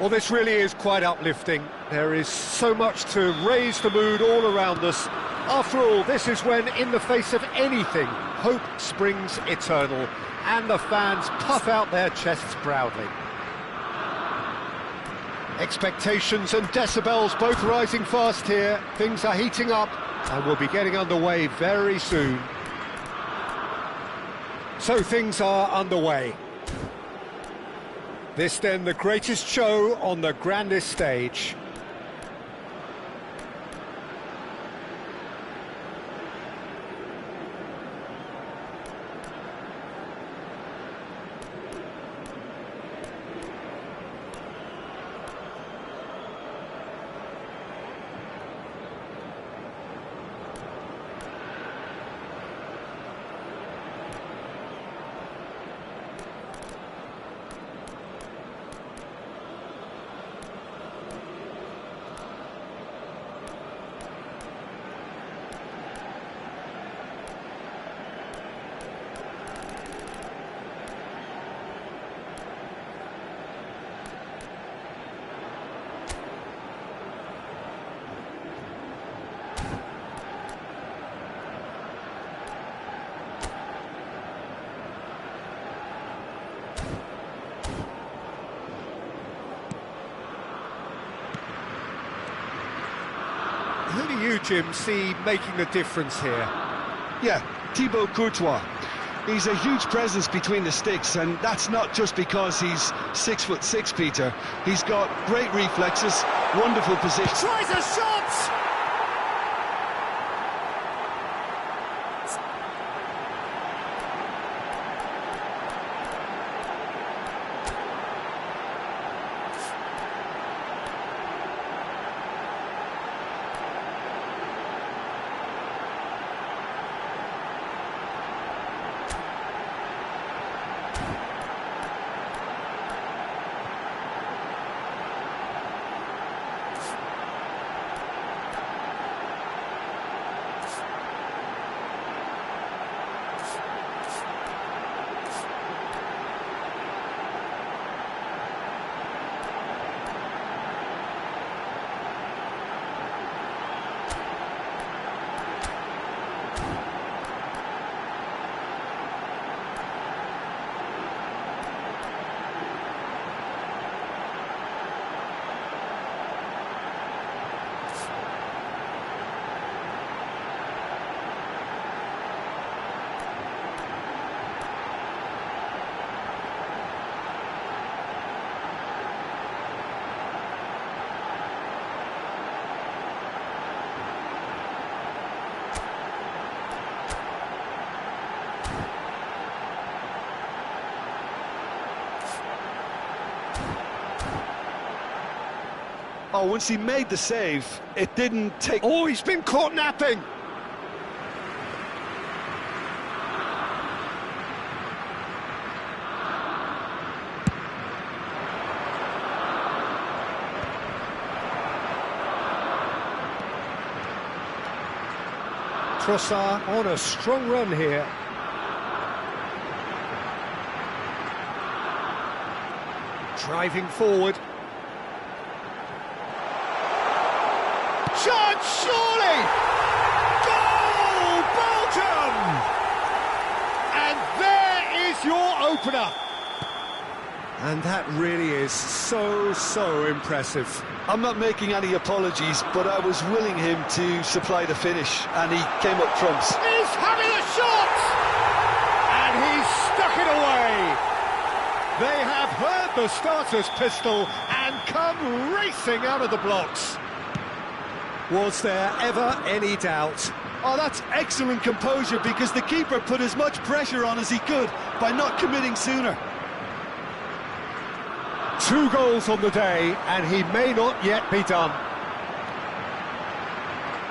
Well, this really is quite uplifting. There is so much to raise the mood all around us. After all, this is when, in the face of anything, hope springs eternal, and the fans puff out their chests proudly. Expectations and decibels both rising fast here. Things are heating up, and we'll be getting underway very soon. So things are underway. This then the greatest show on the grandest stage. Who do you, Jim, see making the difference here? Yeah, Thibaut Courtois. He's a huge presence between the sticks, and that's not just because he's 6'6", Peter. He's got great reflexes, wonderful position. Tries a shot! Oh, once he made the save, it didn't take... Oh, he's been caught napping! Trossard on a strong run here. Driving forward. Chance, surely! Goal, Belgium! And there is your opener. And that really is so impressive. I'm not making any apologies, but I was willing him to supply the finish, and he came up trumps. He's having a shot! And he's stuck it away! They have heard the starter's pistol and come racing out of the blocks. Was there ever any doubt? Oh, that's excellent composure, because the keeper put as much pressure on as he could by not committing sooner. 2 goals on the day, and he may not yet be done.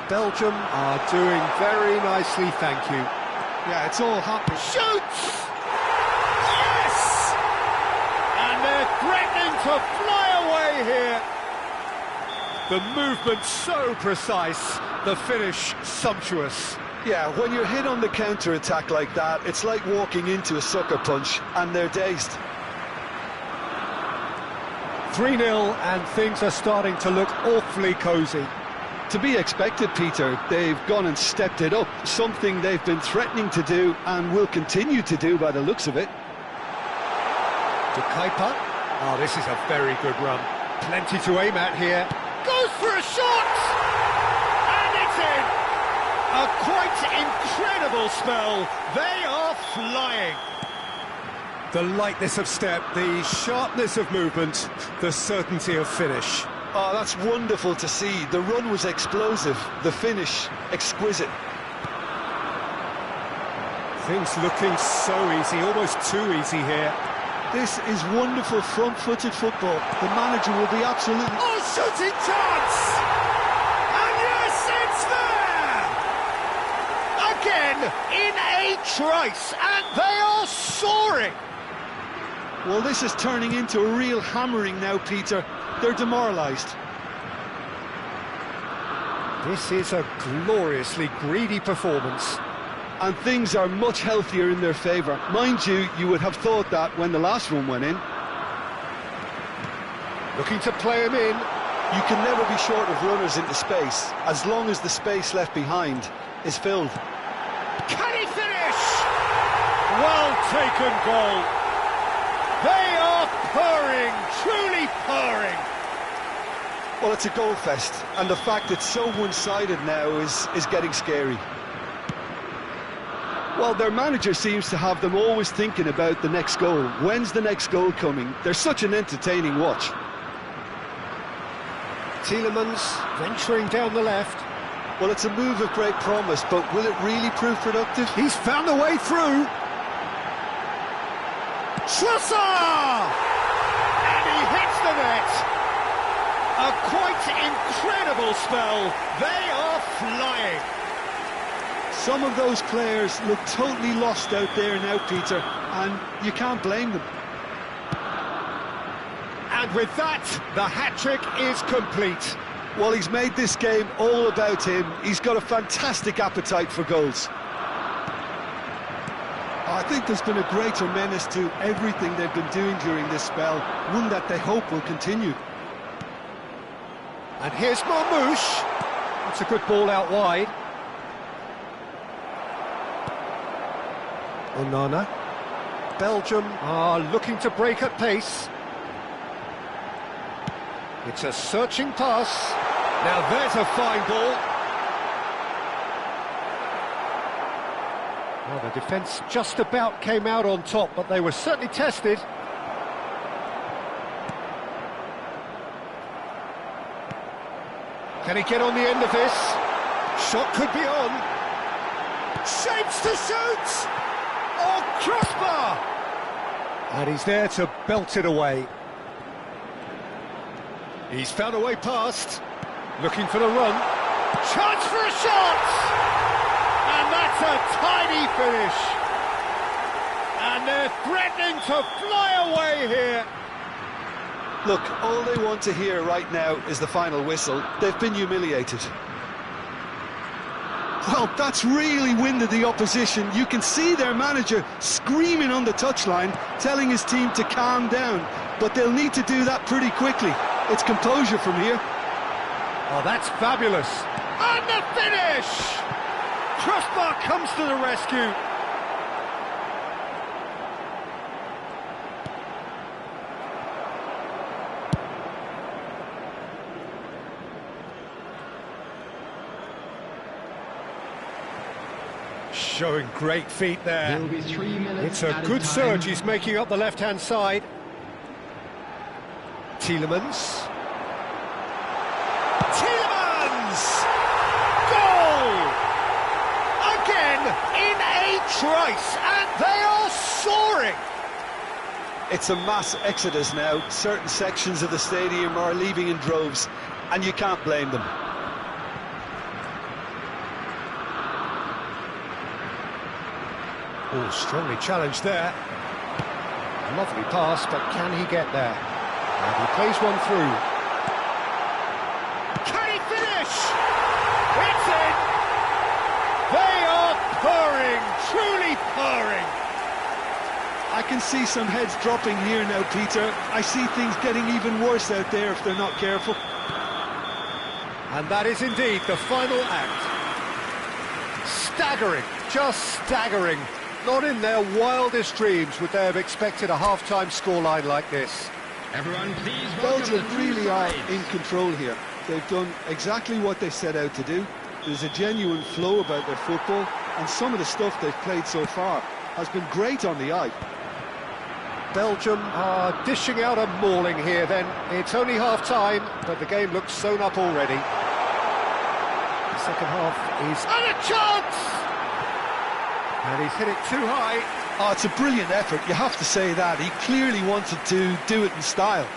Belgium are doing very nicely, thank you. Yeah, it's all happening. Shoots! Yes! And they're threatening to fly away here. The movement so precise, the finish sumptuous. Yeah, when you're hit on the counter-attack like that, it's like walking into a sucker punch, and they're dazed. 3-0 and things are starting to look awfully cosy. To be expected, Peter. They've gone and stepped it up, something they've been threatening to do and will continue to do by the looks of it. To Kuiper. Oh, this is a very good run. Plenty to aim at here. Goes for a shot! And it's in! A quite incredible spell. They are flying. The lightness of step, the sharpness of movement, the certainty of finish. Oh, that's wonderful to see. The run was explosive, the finish exquisite. Things looking so easy, almost too easy here. This is wonderful front-footed football. The manager will be absolutely... Oh, shooting chance! And yes, it's there! Again, in a trice, and they are soaring! Well, this is turning into a real hammering now, Peter. They're demoralised. This is a gloriously greedy performance. And things are much healthier in their favour. Mind you, you would have thought that when the last one went in. Looking to play him in. You can never be short of runners into space, as long as the space left behind is filled. Can he finish? Well taken goal. They are purring, truly purring. Well, it's a goal fest, and the fact it's so one-sided now is getting scary. Well, their manager seems to have them always thinking about the next goal. When's the next goal coming? They're such an entertaining watch. Tielemans venturing down the left. Well, it's a move of great promise, but will it really prove productive? He's found a way through. Trossard! And he hits the net. A quite incredible spell. They are flying. Some of those players look totally lost out there now, Peter, and you can't blame them. And with that, the hat-trick is complete. Well, he's made this game all about him. He's got a fantastic appetite for goals. I think there's been a greater menace to everything they've been doing during this spell, one that they hope will continue. And here's Marmouche. That's a good ball out wide. Onana. Belgium are looking to break at pace. It's a searching pass. Now there's a fine ball. Well, the defence just about came out on top, but they were certainly tested. Can he get on the end of this? Shot could be on. Shapes to shoot! Oh, crossbar! And he's there to belt it away. He's found a way past. Looking for the run. Chance for a shot! And that's a tiny finish. And they're threatening to fly away here. Look, all they want to hear right now is the final whistle. They've been humiliated. Well, that's really winded the opposition. You can see their manager screaming on the touchline, telling his team to calm down. But they'll need to do that pretty quickly. It's composure from here. Oh, that's fabulous. And the finish! Crossbar comes to the rescue. Showing great feet there. It's a good surge he's making up the left-hand side. Tielemans. Goal! Again in a trice, and they are soaring. It's a mass exodus now. Certain sections of the stadium are leaving in droves, and you can't blame them. Oh, strongly challenged there. Lovely pass, but can he get there? And he plays one through. Can he finish? It's in! They are purring, truly purring. I can see some heads dropping here now, Peter. I see things getting even worse out there if they're not careful. And that is indeed the final act. Staggering, just staggering. Not in their wildest dreams would they have expected a half-time scoreline like this. Everyone, please Belgium really are in control here. They've done exactly what they set out to do. There's a genuine flow about their football, and some of the stuff they've played so far has been great on the eye. Belgium are dishing out a mauling here then. It's only half-time, but the game looks sewn up already. The second half is... And a chance! And he's hit it too high. Oh, it's a brilliant effort, you have to say that. He clearly wanted to do it in style.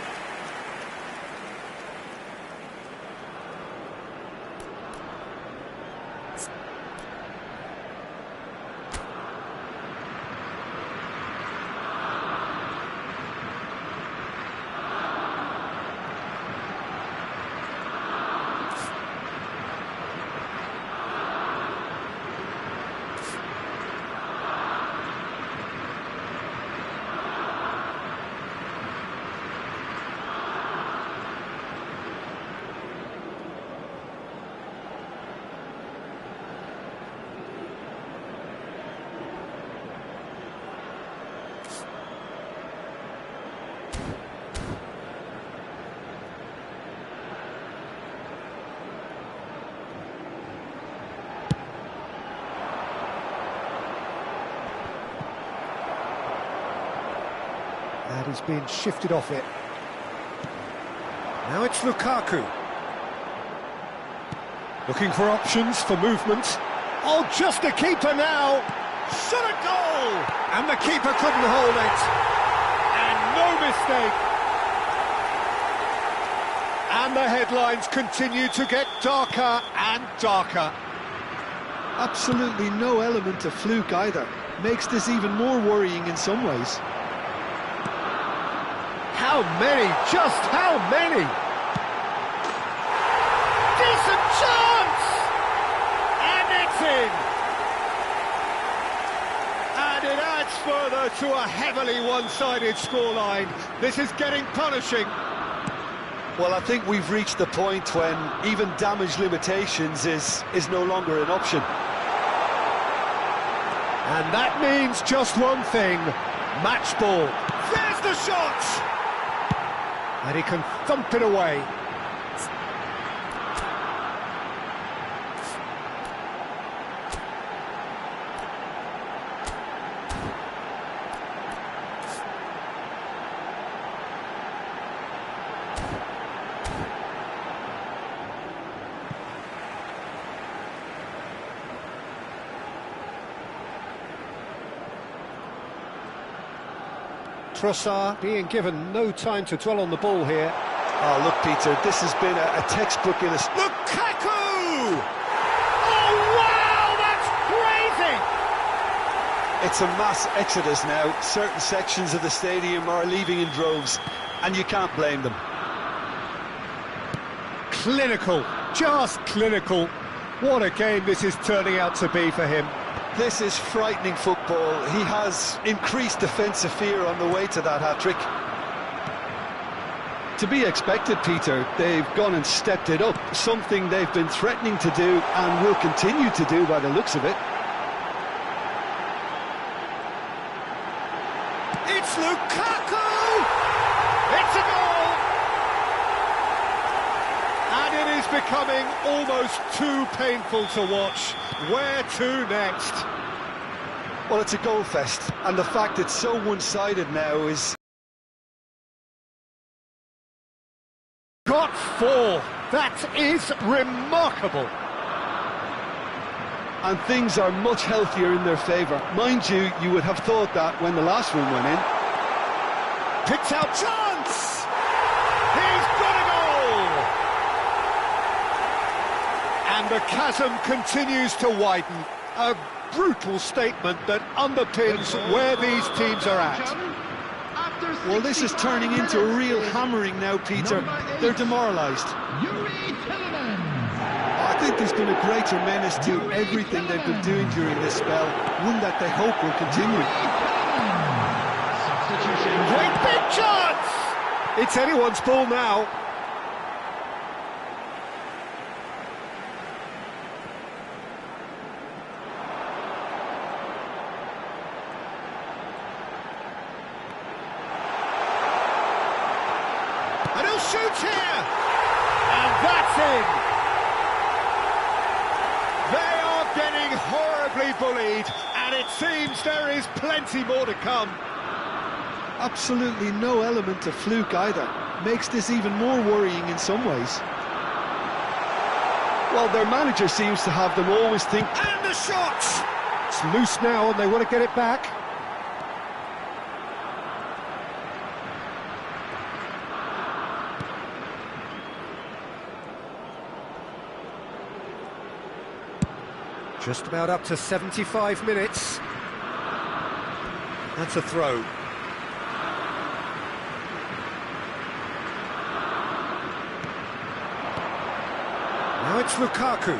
And he's been shifted off it. Now it's Lukaku. Looking for options for movement. Oh, just a keeper now. Shot a goal! And the keeper couldn't hold it. And no mistake. And the headlines continue to get darker and darker. Absolutely no element of fluke either. Makes this even more worrying in some ways. How many? Just how many? Decent chance! And it's in! And it adds further to a heavily one-sided scoreline. This is getting punishing. Well, I think we've reached the point when even damage limitations is no longer an option. And that means just one thing, match ball. There's the shot! And he can thump it away. Trossard being given no time to dwell on the ball here. Oh, look, Peter, this has been a textbook illustration. Lukaku! Oh, wow, that's crazy! It's a mass exodus now. Certain sections of the stadium are leaving in droves, and you can't blame them. Clinical, just clinical. What a game this is turning out to be for him. This is frightening football. He has increased defensive fear on the way to that hat-trick. To be expected, Peter. They've gone and stepped it up, something they've been threatening to do and will continue to do by the looks of it. It's Lukaku! It's a goal! And it is becoming almost too painful to watch. Where to next? Well, it's a goal fest, and the fact it's so one-sided now is... Got four. That is remarkable. And things are much healthier in their favour. Mind you, you would have thought that when the last one went in. Picked out chance! He's got a goal! And the chasm continues to widen. A brutal statement that underpins where these teams are at. Well, this is turning into a real hammering now, Peter. They're demoralised. I think there's been a greater menace to everything they've been doing during this spell, one that they hope will continue. It's anyone's ball now. And he'll shoot here! And that's in! They are getting horribly bullied, and it seems there is plenty more to come. Absolutely no element of fluke either. Makes this even more worrying in some ways. Well, their manager seems to have them always think... And the shot! It's loose now, and they want to get it back. Just about up to 75 minutes. That's a throw. Now it's Lukaku.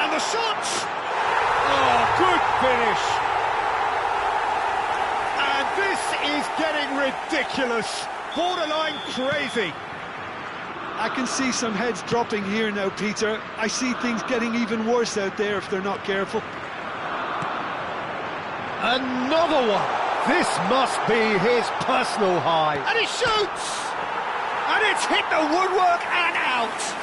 And the shot! Oh, good finish. And this is getting ridiculous. Borderline crazy. I can see some heads dropping here now, Peter. I see things getting even worse out there if they're not careful. Another one! This must be his personal high. And he shoots! And it's hit the woodwork and out!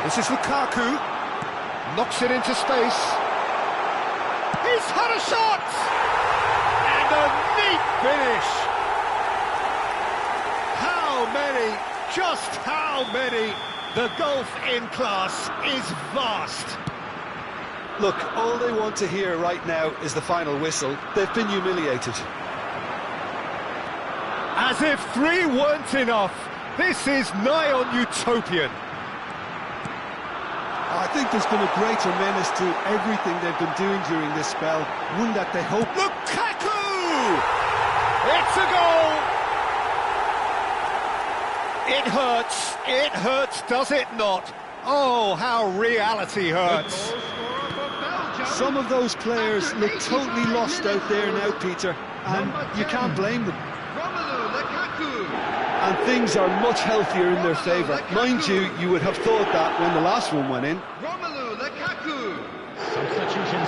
This is Lukaku, knocks it into space. He's had a shot! And a neat finish! How many, just how many? The gulf in class is vast. Look, all they want to hear right now is the final whistle. They've been humiliated. As if 3 weren't enough, this is nigh on utopian. I think there's been a greater menace to everything they've been doing during this spell. One that they hope... Lukaku! It's a goal! It hurts, does it not? Oh, how reality hurts. Some of those players look totally lost out there now, Peter, and you can't blame them. And things are much healthier in their favour. Mind you, you would have thought that when the last one went in.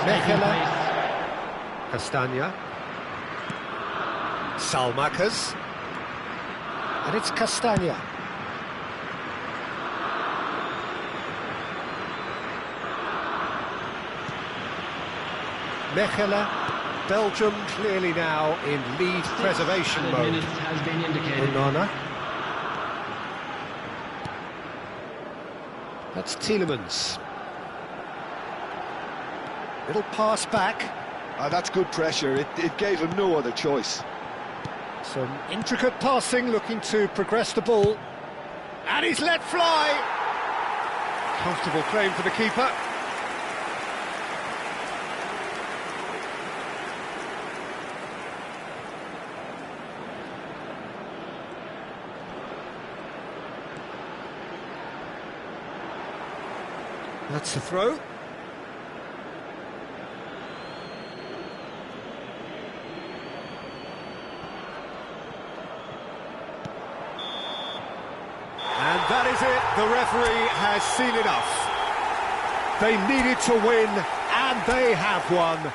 Mechela, Castagna, Salmakas, and it's Castagna. Mechela, Belgium clearly now in lead preservation mode. Onana. That's Tielemans. Little pass back. That's good pressure. It gave him no other choice. Some intricate passing, looking to progress the ball. And he's let fly. Comfortable claim for the keeper. That's the throw. And that is it. The referee has seen enough. They needed to win, and they have won.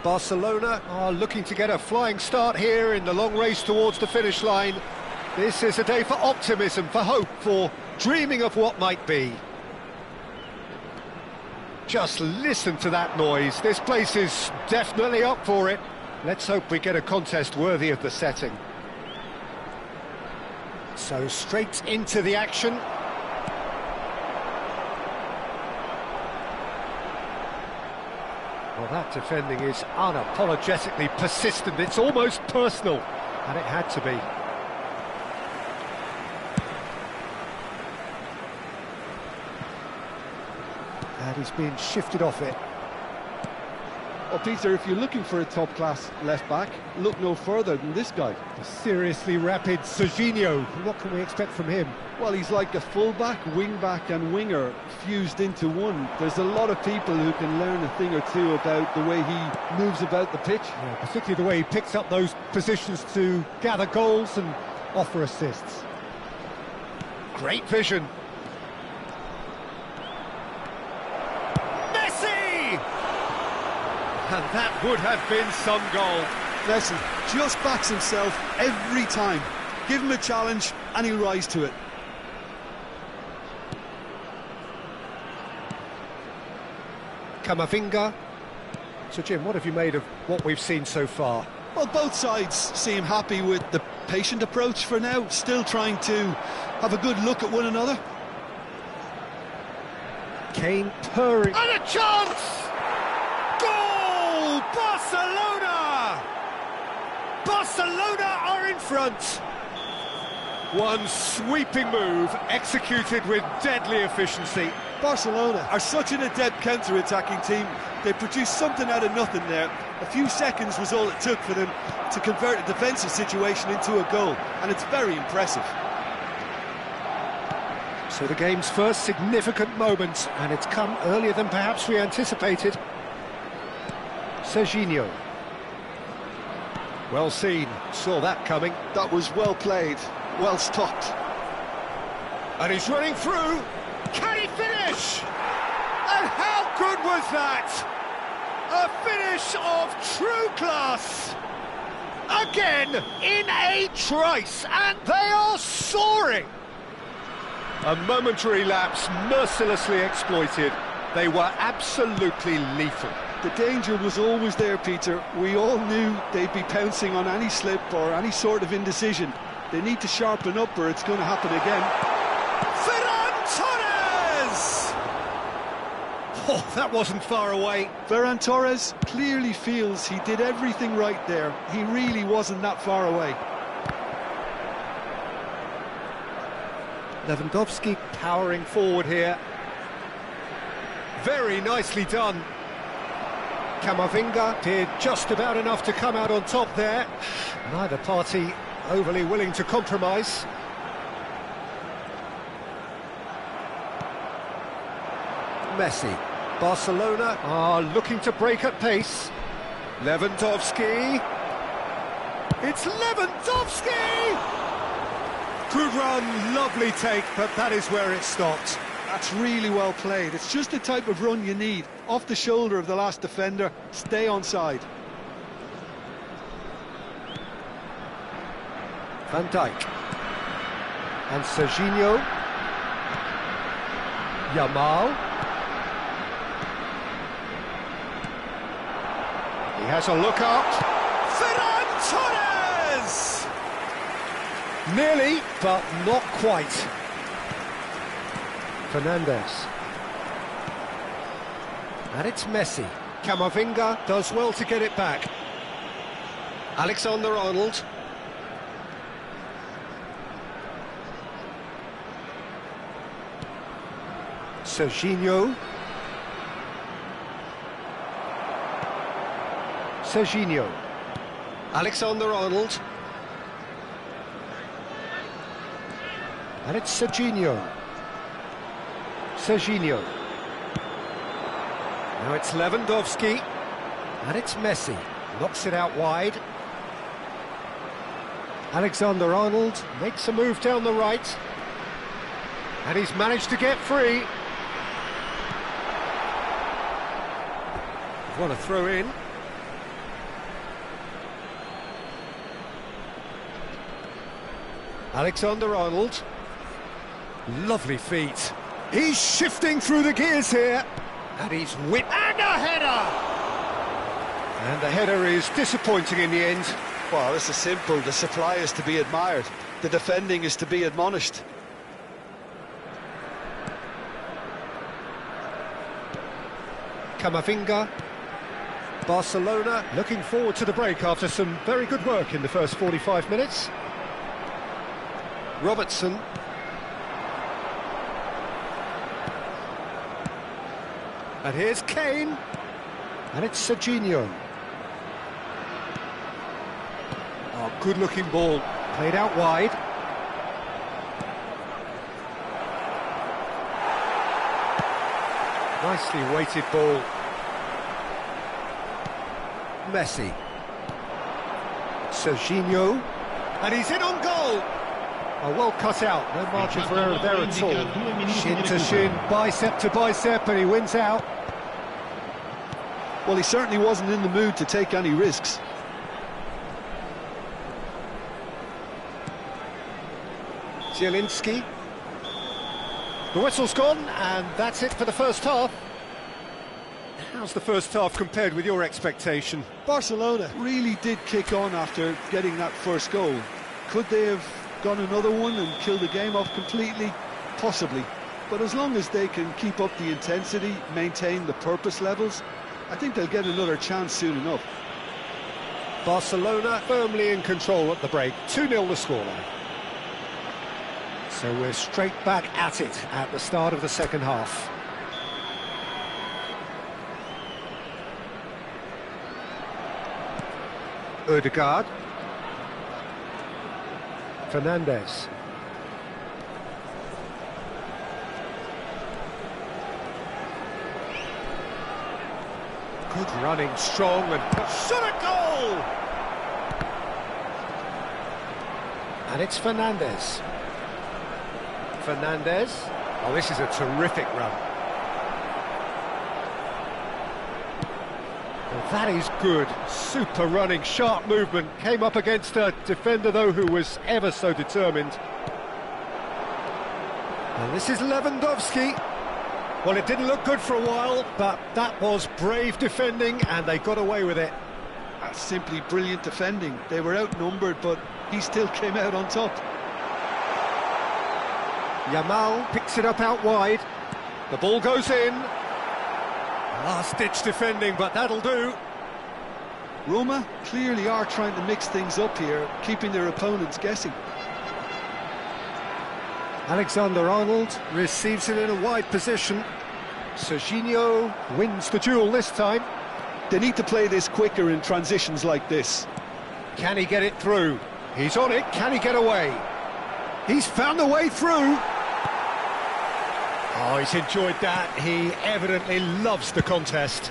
Barcelona are looking to get a flying start here in the long race towards the finish line. This is a day for optimism, for hope, for dreaming of what might be. Just listen to that noise. This place is definitely up for it. Let's hope we get a contest worthy of the setting. So straight into the action. Well, that defending is unapologetically persistent. It's almost personal, and it had to be. And he's being shifted off it. Well, Peter, if you're looking for a top-class left-back, look no further than this guy. The seriously rapid Serginho. What can we expect from him? Well, he's like a full-back, wing-back and winger fused into one. There's a lot of people who can learn a thing or two about the way he moves about the pitch. Yeah, particularly the way he picks up those positions to gather goals and offer assists. Great vision. And that would have been some goal. Messi just backs himself every time. Give him a challenge and he'll rise to it. Camavinga. So Jim, what have you made of what we've seen so far? Well, both sides seem happy with the patient approach for now, still trying to have a good look at one another. Kane purring. And a chance! Goal! Barcelona! Barcelona are in front. One sweeping move, executed with deadly efficiency. Barcelona are such an adept counter-attacking team. They produced something out of nothing there. A few seconds was all it took for them to convert a defensive situation into a goal, and it's very impressive. So the game's first significant moment, and it's come earlier than perhaps we anticipated. Serginho. Well seen, saw that coming. That was well played, well stopped. And he's running through. Can he finish? And how good was that? A finish of true class. Again, in a trice, and they are soaring. A momentary lapse mercilessly exploited. They were absolutely lethal. The danger was always there, Peter. We all knew they'd be pouncing on any slip or any sort of indecision. They need to sharpen up or it's going to happen again. Oh, that wasn't far away. Ferran Torres clearly feels he did everything right there. He really wasn't that far away. Lewandowski powering forward here. Very nicely done. Camavinga did just about enough to come out on top there. Neither party overly willing to compromise. Messi. Barcelona are looking to break at pace. Lewandowski. It's Lewandowski! Good run, lovely take, but that is where it stopped. That's really well played. It's just the type of run you need. Off the shoulder of the last defender, stay onside. Van Dijk. And Serginho. Yamal. He has a look up. Ferran Torres! Nearly, but not quite. Fernandes. And it's Messi. Camavinga does well to get it back. Alexander-Arnold. Serginho. Serginho. Alexander-Arnold. And it's Serginho. Serginho. Now it's Lewandowski. And it's Messi. Knocks it out wide. Alexander-Arnold makes a move down the right. And he's managed to get free. Want to throw in. Alexander-Arnold. Lovely feet. He's shifting through the gears here. And he's whipped. And a header! And the header is disappointing in the end. Well, this is simple. The supply is to be admired. The defending is to be admonished. Camavinga. Barcelona looking forward to the break after some very good work in the first 45 minutes. Robertson. And here's Kane. And it's Serginho. Oh, good-looking ball. Played out wide. Nicely weighted ball. Messi. Serginho. And he's in on goal. Oh, well cut out. No margin for error there at all. Shin to shin, bicep to bicep, and he wins out. Well, he certainly wasn't in the mood to take any risks. Zielinski. The whistle's gone, and that's it for the first half. How's the first half compared with your expectation? Barcelona really did kick on after getting that first goal. Could they have gone another one and killed the game off completely? Possibly. But as long as they can keep up the intensity, maintain the purpose levels, I think they'll get another chance soon enough. Barcelona firmly in control at the break. 2-0 the scoreline. So we're straight back at it at the start of the second half. Ødegaard. Fernandes. Good running, strong, and shot a goal! And it's Fernandes. Fernandes. Oh, this is a terrific run. Well, that is good. Super running, sharp movement. Came up against a defender, though, who was ever so determined. And this is Lewandowski. Well, it didn't look good for a while, but that was brave defending, and they got away with it. That's simply brilliant defending. They were outnumbered, but he still came out on top. Yamal picks it up out wide. The ball goes in. Last-ditch defending, but that'll do. Roma clearly are trying to mix things up here, keeping their opponents guessing. Alexander-Arnold receives it in a wide position. Serginho wins the duel this time. They need to play this quicker in transitions like this. Can he get it through? He's on it. Can he get away? He's found the way through. Oh, he's enjoyed that. He evidently loves the contest.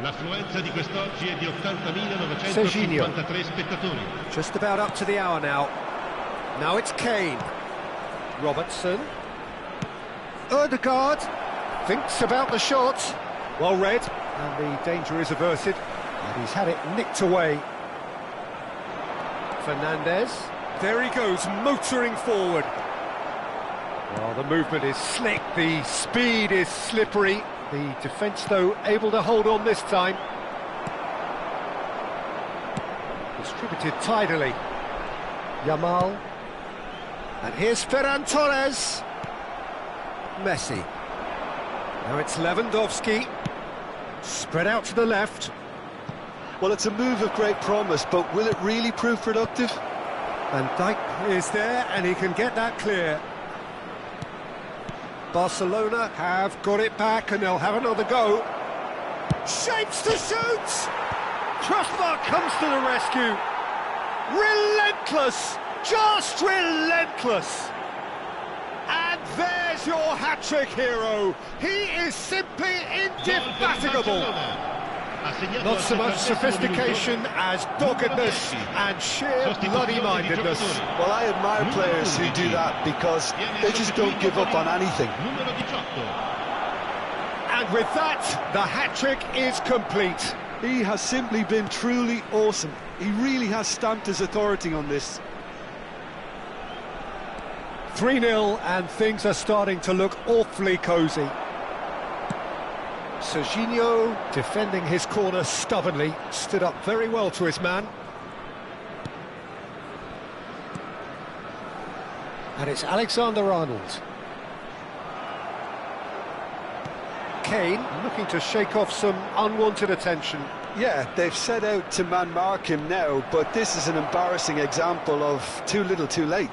L'affluenza di quest'oggi è di 80.953 spettatori. Just about up to the hour now. Now it's Kane. Robertson. Ødegaard thinks about the shot. Well read, and the danger is averted. And he's had it nicked away. Fernandes. There he goes, motoring forward. Well, the movement is slick, the speed is slippery. The defence, though, able to hold on this time. Distributed tidily. Yamal. And here's Ferran Torres. Messi. Now it's Lewandowski. Spread out to the left. Well, it's a move of great promise, but will it really prove productive? Van Dijk is there, and he can get that clear. Barcelona have got it back, and they'll have another go. Shapes to shoot! Crossbar comes to the rescue. Relentless! Just relentless! And there's your hat-trick hero. He is simply indefatigable. Not so much sophistication as doggedness and sheer bloody-mindedness. Well, I admire players who do that because they just don't give up on anything. And with that, the hat-trick is complete. He has simply been truly awesome. He really has stamped his authority on this. 3-0, and things are starting to look awfully cosy. Serginho, defending his corner stubbornly, stood up very well to his man. And it's Alexander-Arnold. Kane looking to shake off some unwanted attention. Yeah, they've set out to man-mark him now, but this is an embarrassing example of too little too late.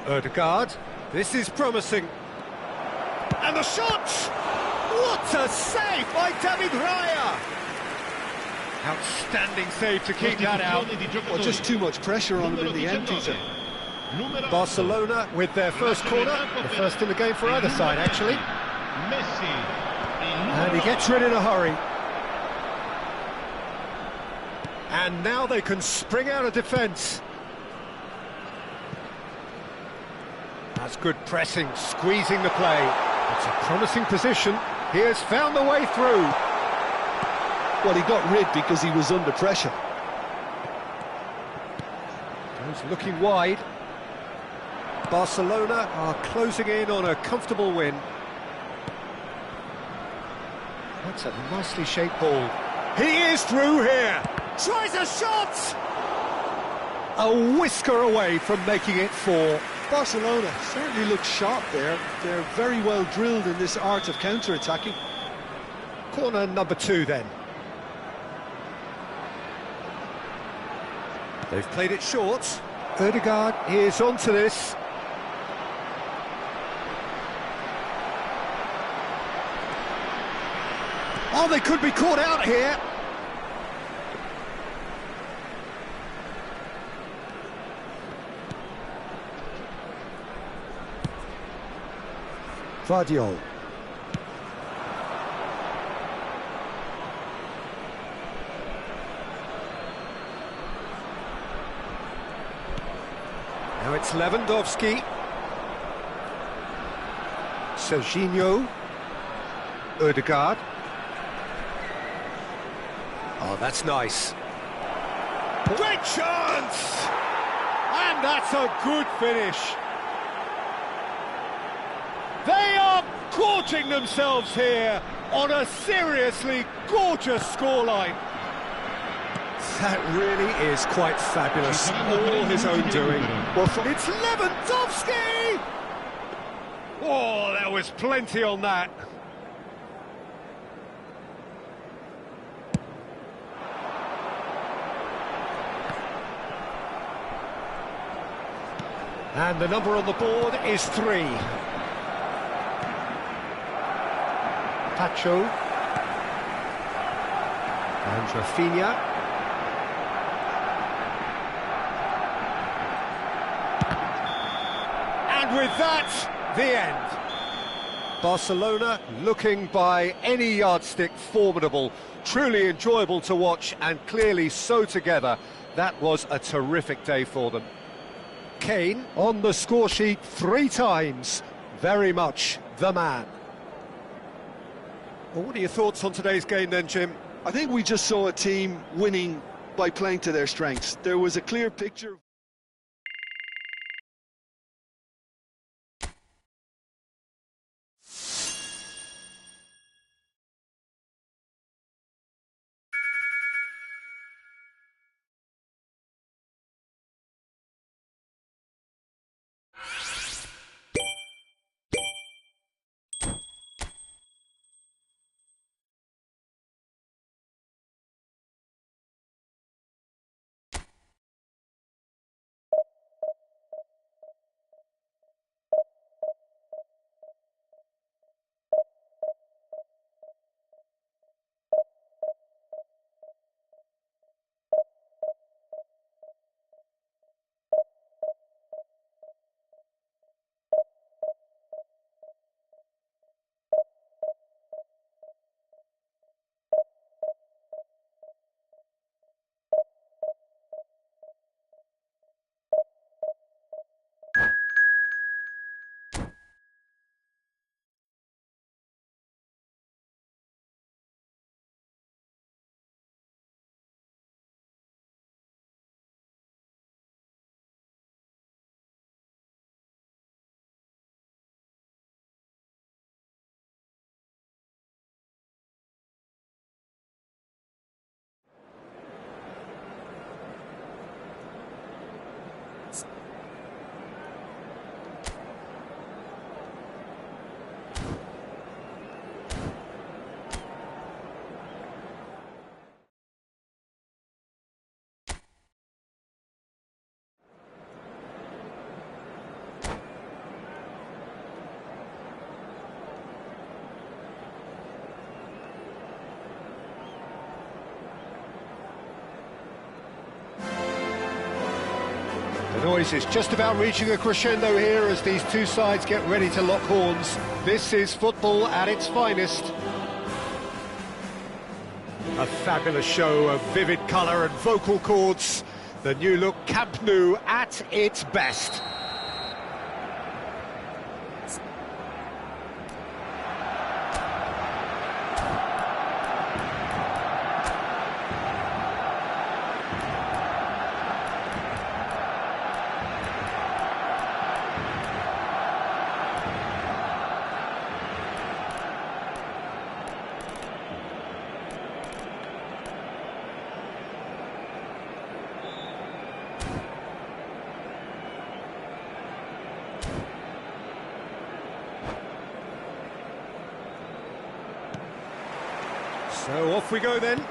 Ødegaard, this is promising. And the shot! What a save by David Raya! Outstanding save to keep that out. Well, just too much pressure on him in the end, Peter. Barcelona with their first corner, the first in the game for either side, actually. And he gets rid in a hurry. And now they can spring out of defence. That's good pressing, squeezing the play. It's a promising position. He has found the way through. Well, he got rid because he was under pressure. He's looking wide. Barcelona are closing in on a comfortable win. That's a nicely shaped ball. He is through here. Tries a shot! A whisker away from making it 4. Barcelona certainly look sharp there. They're very well drilled in this art of counter-attacking. Corner number 2 then. They've played it short. Ødegaard is onto this. Oh, they could be caught out here. Vardiol. Now it's Lewandowski. Serginho. Ødegaard. Oh, that's nice. Great chance! And that's a good finish. They are gorging themselves here on a seriously gorgeous scoreline. That really is quite fabulous. All his own doing. Well, it's Lewandowski! Oh, there was plenty on that. And the number on the board is 3. Pacho. And Rafinha. And with that, the end. Barcelona looking by any yardstick formidable, truly enjoyable to watch and clearly so together. That was a terrific day for them. Kane on the score sheet 3 times, very much the man. Well, what are your thoughts on today's game then, Jim? I think we just saw a team winning by playing to their strengths. There was a clear picture. The noise is just about reaching a crescendo here as these two sides get ready to lock horns. This is football at its finest. A fabulous show of vivid colour and vocal cords. The new look Camp Nou at its best. So off we go then.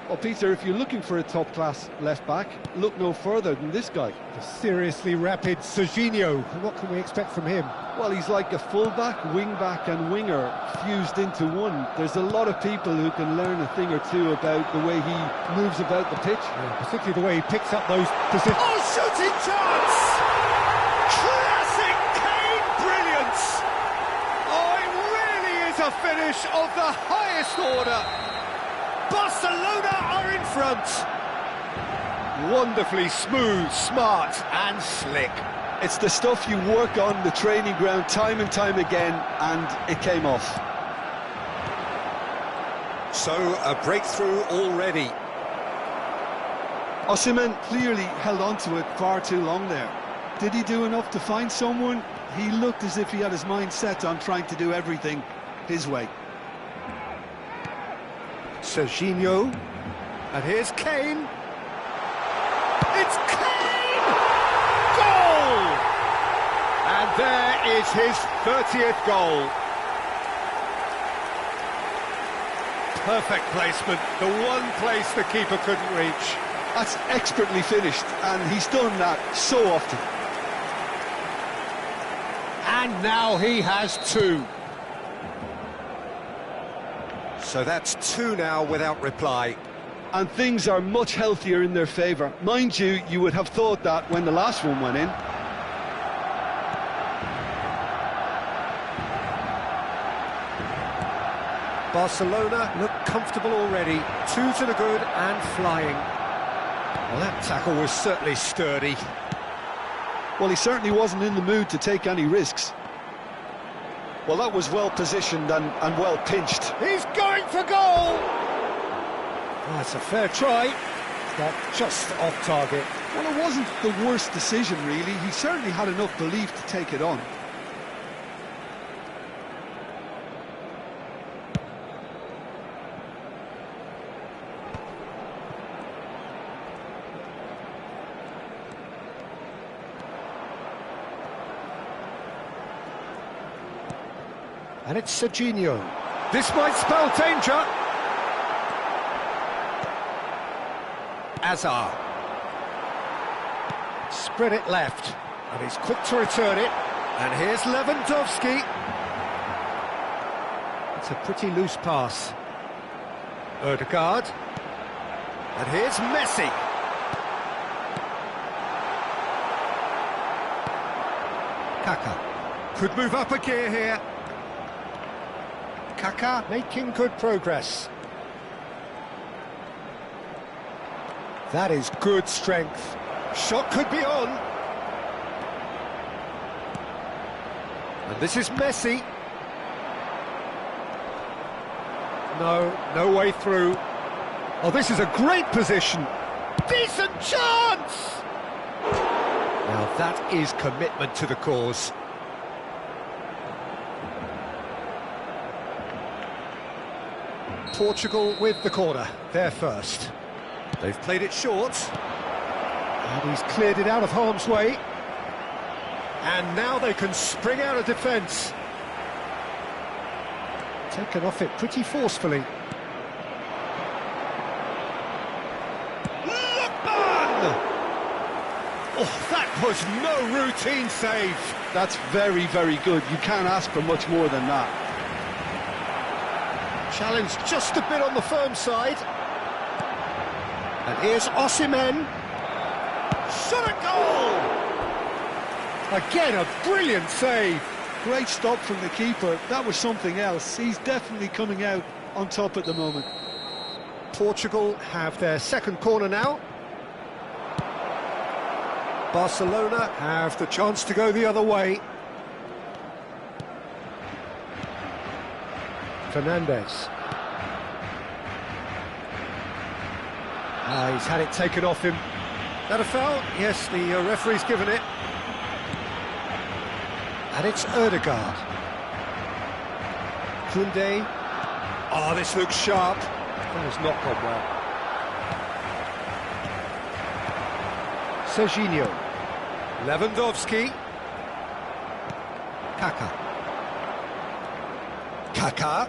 Well, Peter, if you're looking for a top-class left-back, look no further than this guy. The seriously rapid Serginho. What can we expect from him? Well, he's like a full-back, wing-back and winger fused into one. There's a lot of people who can learn a thing or two about the way he moves about the pitch. Yeah, particularly the way he picks up those positions. Oh, shooting chance! Classic Kane brilliance! Oh, it really is a finish of the highest order. Barcelona are in front. Wonderfully smooth, smart and slick. It's the stuff you work on the training ground time and time again, and it came off. So, a breakthrough already. Osimhen clearly held on to it far too long there. Did he do enough to find someone? He looked as if he had his mind set on trying to do everything his way. Serginho, and here's Kane. It's Kane! Goal! And there is his 30th goal. Perfect placement, the one place the keeper couldn't reach. That's expertly finished, and he's done that so often. And now he has two. So that's two now without reply. And things are much healthier in their favour. Mind you, you would have thought that when the last one went in. Barcelona look comfortable already. Two to the good and flying. Well, that tackle was certainly sturdy. Well, he certainly wasn't in the mood to take any risks. Well, that was well positioned and well pinched. He's going for goal! That's a fair try, but just off target. Well, it wasn't the worst decision, really. He certainly had enough belief to take it on. And it's Serginho. This might spell danger. Azar. Spread it left. And he's quick to return it. And here's Lewandowski. It's a pretty loose pass. Ødegaard. And here's Messi. Kaka. Could move up a gear here. Kaka making good progress. That is good strength. Shot could be on. And this is Messi. No way through. Oh, this is a great position. Decent chance! Now that is commitment to the cause. Portugal with the corner, they're first. They've played it short. And he's cleared it out of harm's way. And now they can spring out of defence. Taken off it pretty forcefully. Lookman! Oh, that was no routine save. That's very, very good. You can't ask for much more than that. Challenge just a bit on the firm side. And here's Osimhen. Shot a goal! Again, a brilliant save. Great stop from the keeper. That was something else. He's definitely coming out on top at the moment. Portugal have their second corner now. Barcelona have the chance to go the other way. Fernandes. He's had it taken off him. That a foul? Yes, the referee's given it. And it's Ødegaard. Koundé. Oh, this looks sharp. That has not gone well. Serginho. Lewandowski. Kaka. Kaka.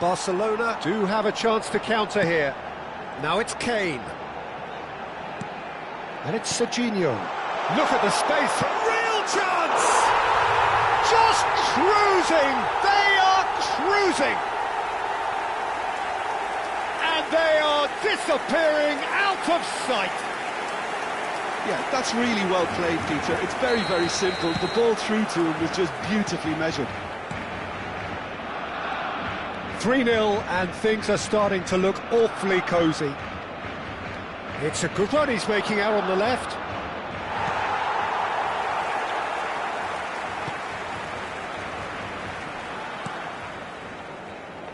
Barcelona do have a chance to counter here. Now it's Kane. And it's Serginho. Look at the space. Real chance! Just cruising! They are cruising! And they are disappearing out of sight. Yeah, that's really well played, Peter. It's very, very simple. The ball through to him was just beautifully measured. 3-0, and things are starting to look awfully cosy. It's a good run he's making out on the left.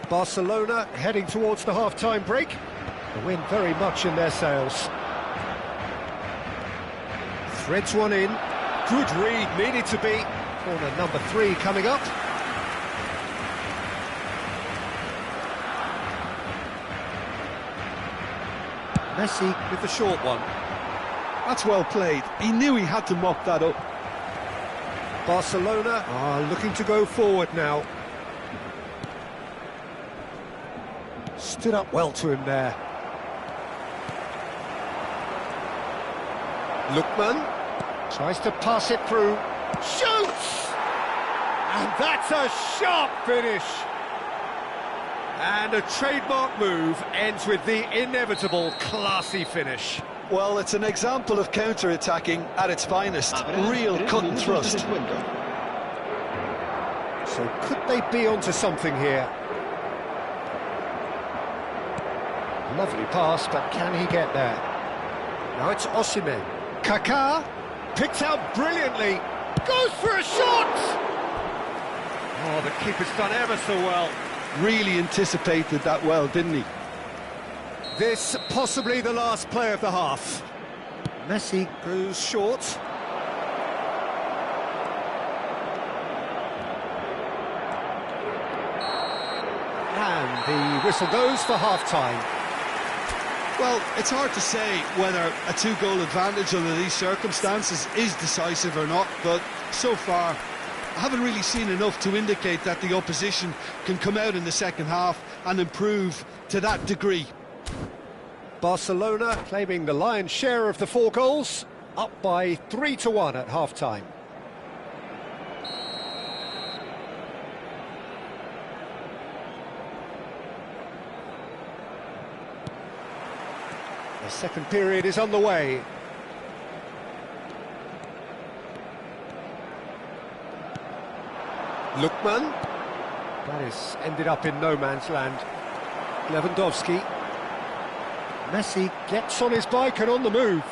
Barcelona heading towards the half-time break. The wind very much in their sails. Threads one in. Good read, needed to be. Corner number 3 coming up. Messi with the short one. That's well played. He knew he had to mop that up. Barcelona are looking to go forward now. Stood up well to him there. Lookman tries to pass it through. Shoots! And that's a sharp finish. And a trademark move ends with the inevitable classy finish. Well, it's an example of counter-attacking at its finest. Real cut and thrust. So could they be onto something here? Lovely pass, but can he get there? Now it's Osimhen. Kaká picked out brilliantly. Goes for a shot! Oh, the keeper's done ever so well. Really anticipated that well, didn't he? This possibly the last play of the half. Messi goes short. And the whistle goes for half-time. Well, it's hard to say whether a 2-goal advantage under these circumstances is decisive or not, but so far I haven't really seen enough to indicate that the opposition can come out in the second half and improve to that degree. Barcelona claiming the lion's share of the 4 goals, up by 3-1 at half-time. The second period is underway. Lookman. That is ended up in no man's land. Lewandowski. Messi gets on his bike and on the move.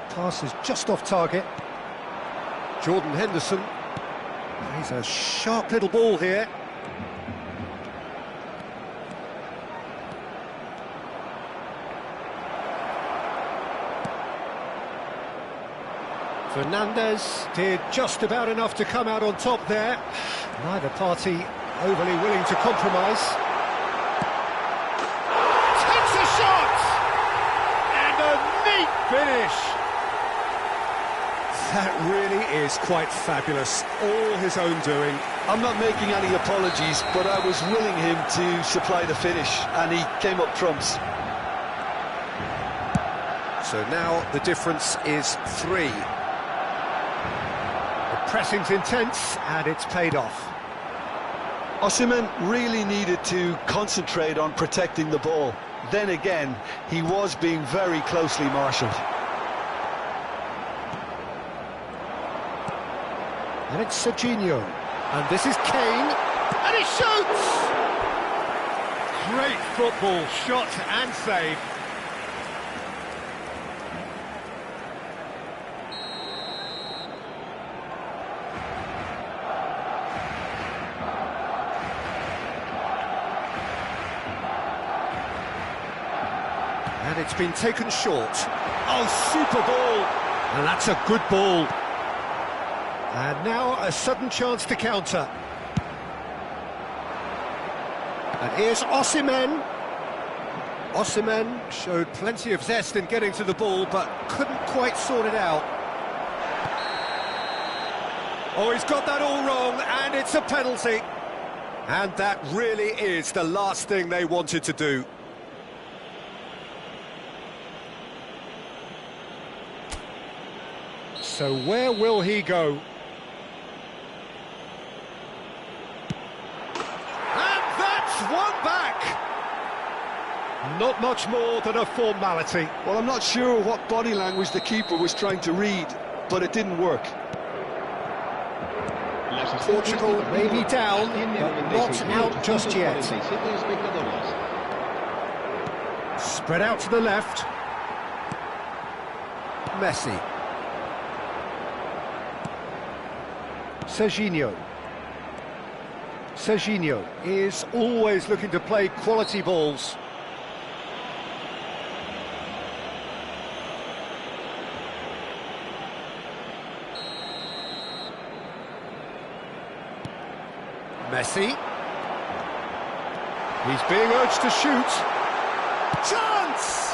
Pass is just off target. Jordan Henderson. He's a sharp little ball here. Fernandez did just about enough to come out on top there. Neither party overly willing to compromise. Takes a shot! And a neat finish! That really is quite fabulous. All his own doing. I'm not making any apologies, but I was willing him to supply the finish, and he came up trumps. So now the difference is 3. Pressing's intense, and it's paid off. Osimhen really needed to concentrate on protecting the ball. Then again, he was being very closely marshalled. And it's Serginho. And this is Kane. And he shoots! Great football, shot and save. And it's been taken short. Oh, super ball! And that's a good ball. And now a sudden chance to counter. And here's Osimhen. Osimhen showed plenty of zest in getting to the ball, but couldn't quite sort it out. Oh, he's got that all wrong, and it's a penalty. And that really is the last thing they wanted to do. So where will he go? And that's one back! Not much more than a formality. Well, I'm not sure what body language the keeper was trying to read, but it didn't work. Portugal may be down, but not out just yet. Spread out to the left. Messi. Serginho. Serginho is always looking to play quality balls. Messi. He's being urged to shoot. Chance!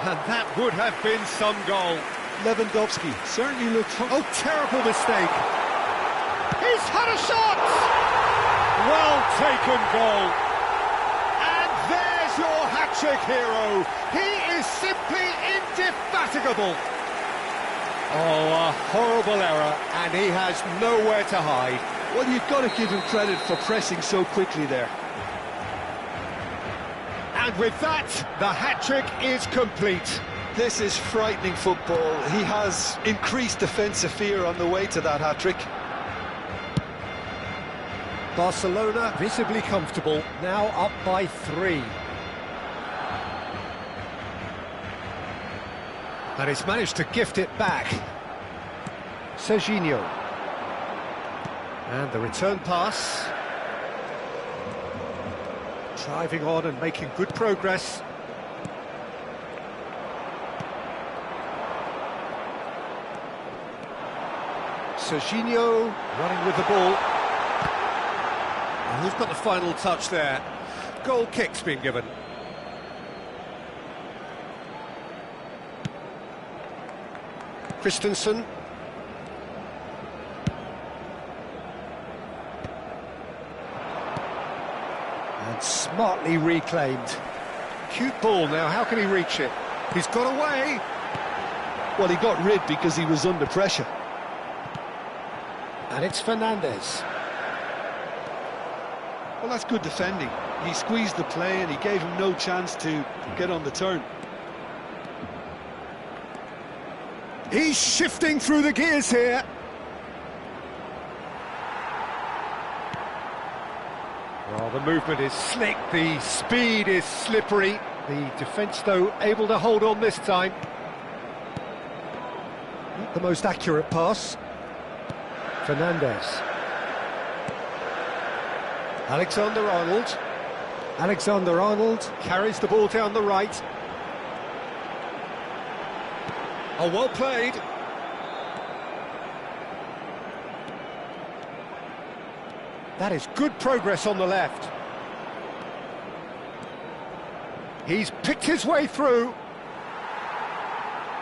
And that would have been some goal. Lewandowski certainly looked... Oh, terrible mistake. He's had a shot! Well taken goal. And there's your hat-trick hero. He is simply indefatigable. Oh, a horrible error, and he has nowhere to hide. Well, you've got to give him credit for pressing so quickly there. And with that, the hat-trick is complete. This is frightening football. He has increased defensive fear on the way to that hat-trick. Barcelona visibly comfortable, now up by 3. And he's managed to gift it back. Serginho. And the return pass. Driving on and making good progress. Serginho running with the ball. And who's got the final touch there? Goal kick's been given. Christensen. And smartly reclaimed. Cute ball now, how can he reach it? He's got away. Well, he got rid because he was under pressure. And it's Fernandes. Well, that's good defending. He squeezed the play and he gave him no chance to get on the turn. He's shifting through the gears here. Well, the movement is slick, the speed is slippery. The defence, though, able to hold on this time. Not the most accurate pass. Fernandes. Alexander-Arnold. Alexander-Arnold carries the ball down the right. Oh, well played. That is good progress on the left. He's picked his way through.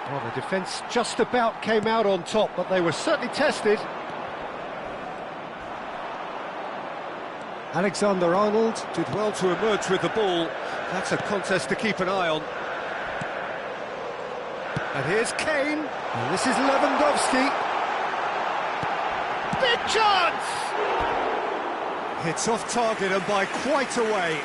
Well, the defence just about came out on top, but they were certainly tested. Alexander-Arnold did well to emerge with the ball. That's a contest to keep an eye on. And here's Kane. And this is Lewandowski. Big chance! It's off target and by quite a way.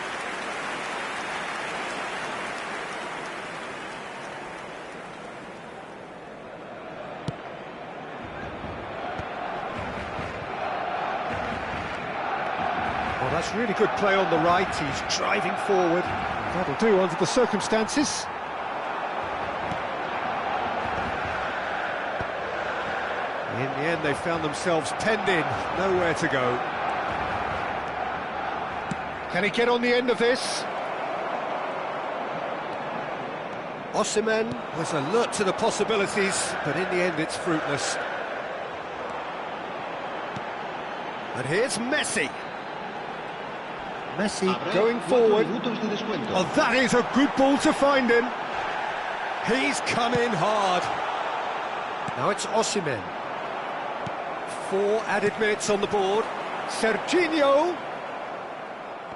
Well, that's really good play on the right. He's driving forward. That'll do under the circumstances. In the end, they found themselves penned in, nowhere to go. Can he get on the end of this? Osimhen was alert to the possibilities, but in the end it's fruitless. And here's Messi. Messi going forward. Oh, that is a good ball to find him. He's come in hard. Now it's Osimhen. 4 added minutes on the board. Serginho.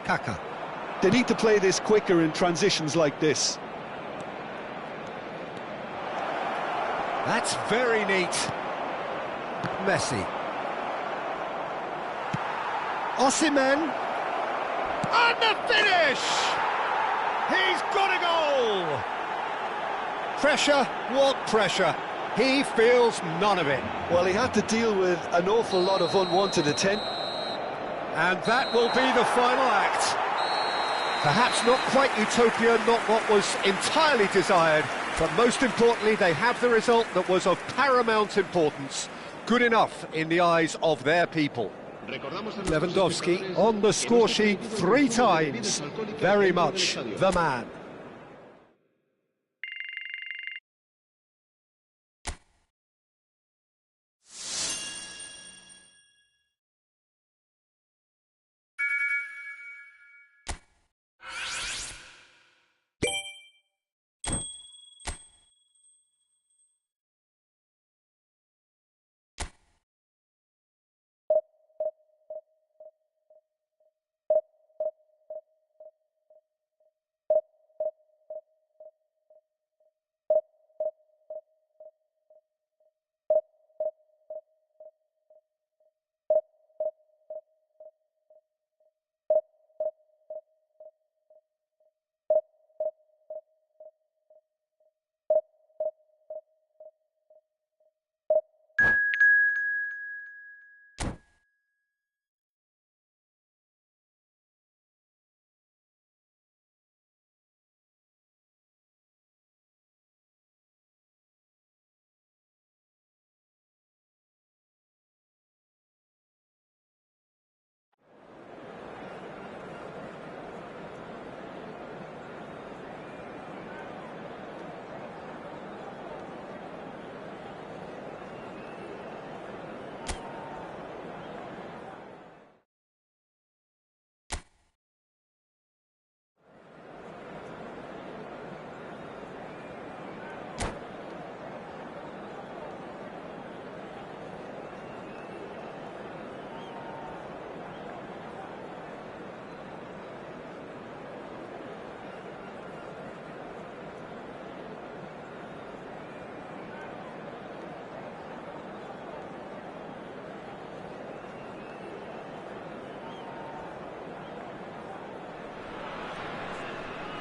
Kaka. They need to play this quicker in transitions like this. That's very neat. Messi. Osimhen. And the finish! He's got a goal! Pressure, what pressure? He feels none of it. Well, he had to deal with an awful lot of unwanted attention. And that will be the final act. Perhaps not quite utopia, not what was entirely desired, but most importantly, they have the result that was of paramount importance. Good enough in the eyes of their people. Lewandowski on the score sheet 3 times. Very much the man.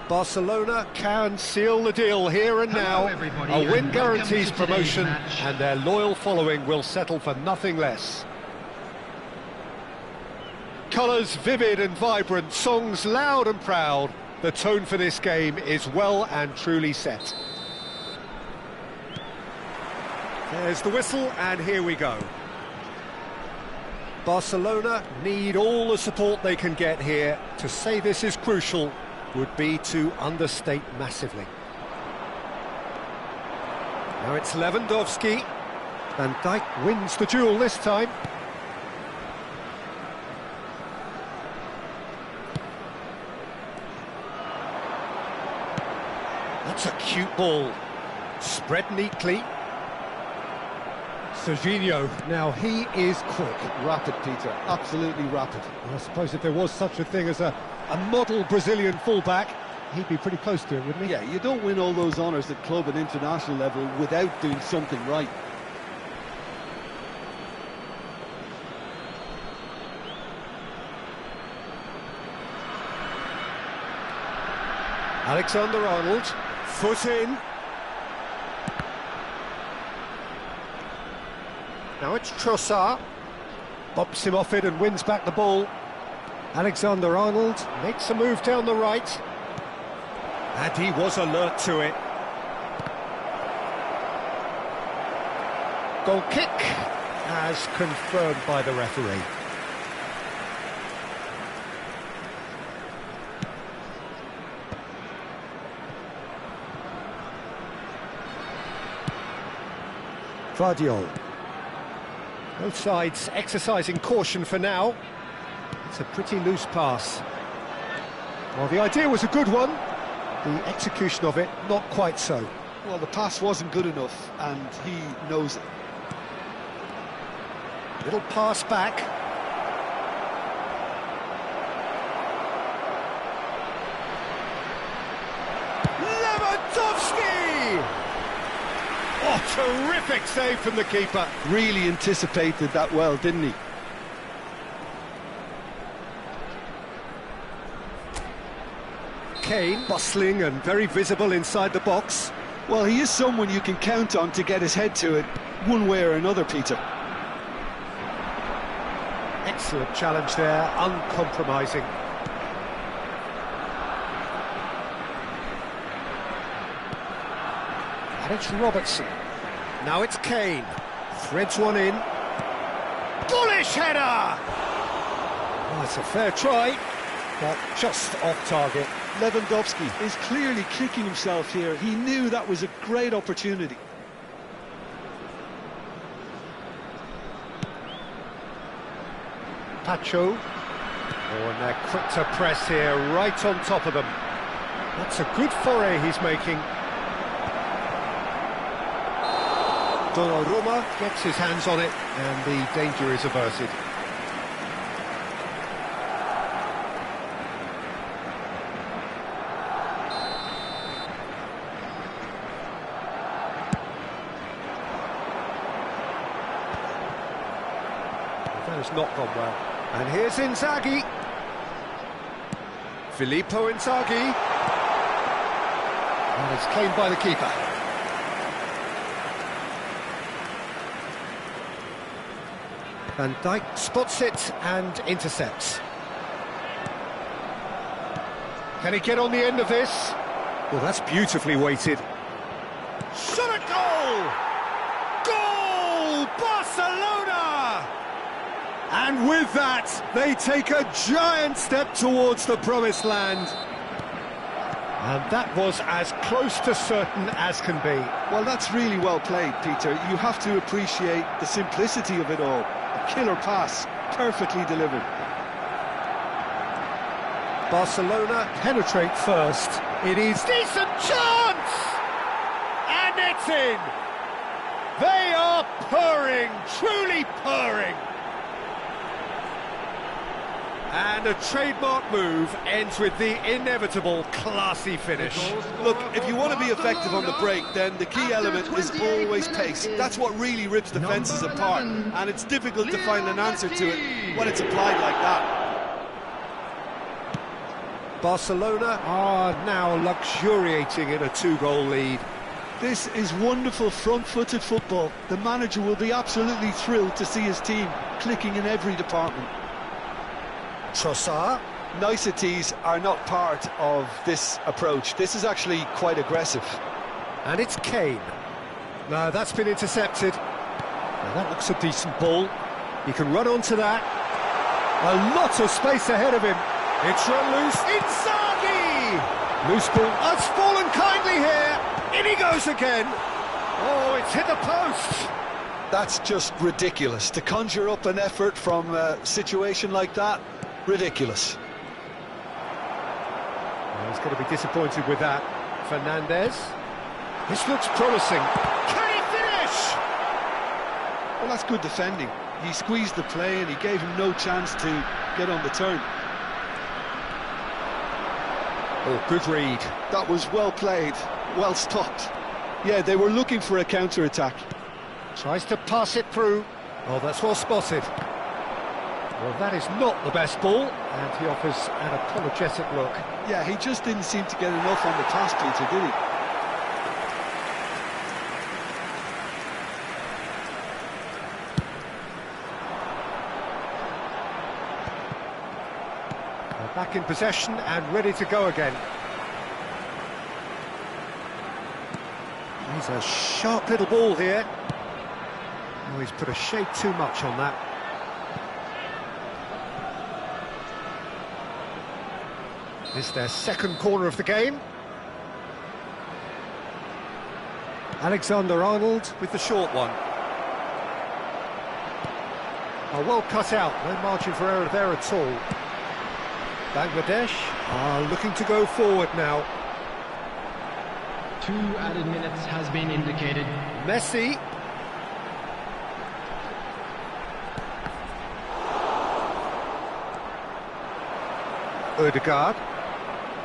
Barcelona can seal the deal here and now. A win guarantees promotion, and their loyal following will settle for nothing less. Colours vivid and vibrant, songs loud and proud. The tone for this game is well and truly set. There's the whistle, and here we go. Barcelona need all the support they can get here. To say this is crucial would be to understate massively. Now it's Lewandowski. Van Dijk wins the duel this time. That's a cute ball. Spread neatly. Serginho, now he is quick. Rapid, Peter, absolutely rapid. I suppose if there was such a thing as a model Brazilian fullback, he'd be pretty close to it, wouldn't he? Yeah, you don't win all those honours at club and international level without doing something right. Alexander-Arnold, foot in. Now it's Trossard, bops him off it and wins back the ball. Alexander-Arnold makes a move down the right. And he was alert to it. Goal kick, as confirmed by the referee. Vardiol. Both sides exercising caution for now. It's a pretty loose pass. Well, the idea was a good one. The execution of it, not quite so. Well, the pass wasn't good enough, and he knows it. Little pass back. Lewandowski! Oh, terrific save from the keeper. Really anticipated that well, didn't he? Kane, bustling and very visible inside the box. Well, he is someone you can count on to get his head to it, one way or another, Peter. Excellent challenge there, uncompromising. And it's Robertson. Now it's Kane. Threads one in. Bullish header! Oh, it's a fair try, but just off target. Lewandowski is clearly kicking himself here. He knew that was a great opportunity. Pacho. Oh, and they're quick to press here, right on top of them. That's a good foray he's making. Donnarumma gets his hands on it, and the danger is averted. That has not gone well. And here's Inzaghi. Filippo Inzaghi. And it's claimed by the keeper. Van Dijk spots it and intercepts. Can he get on the end of this? Well, that's beautifully weighted. Shot at goal! Goal! Barcelona! And with that, they take a giant step towards the promised land. And that was as close to certain as can be. Well, that's really well played, Peter. You have to appreciate the simplicity of it all. A killer pass, perfectly delivered. Barcelona penetrate first. It is decent chance! And it's in! They are purring, truly purring. And a trademark move ends with the inevitable classy finish. Look, if you want to be effective on the break, then the key element is always pace. That's what really rips defences apart, and it's difficult to find an answer to it when it's applied like that. Barcelona are now luxuriating in a 2-goal lead. This is wonderful front-footed football. The manager will be absolutely thrilled to see his team clicking in every department. Trossard. Niceties are not part of this approach. This is actually quite aggressive. And it's Kane. Now that's been intercepted. Now that looks a decent ball. He can run onto that. A lot of space ahead of him. It's run loose. Inzaghi! Loose ball has fallen kindly here. In he goes again. Oh, it's hit the post. That's just ridiculous. To conjure up an effort from a situation like that, ridiculous. Well, he's going to be disappointed with that. Fernandez. This looks promising. Can he finish? Well, that's good defending. He squeezed the play and he gave him no chance to get on the turn. Oh, good read. That was well played, well stopped. Yeah, they were looking for a counter-attack. Tries to pass it through. Oh, that's well spotted. Well, that is not the best ball, and he offers an apologetic look. Yeah, he just didn't seem to get enough on the pass, Peter, did he? They're back in possession and ready to go again. He's a sharp little ball here. Oh, he's put a shade too much on that. This is their second corner of the game. Alexander-Arnold with the short one. Oh, well cut out, no margin for error there at all. Bangladesh are looking to go forward now. 2 added minutes has been indicated. Messi. Ødegaard.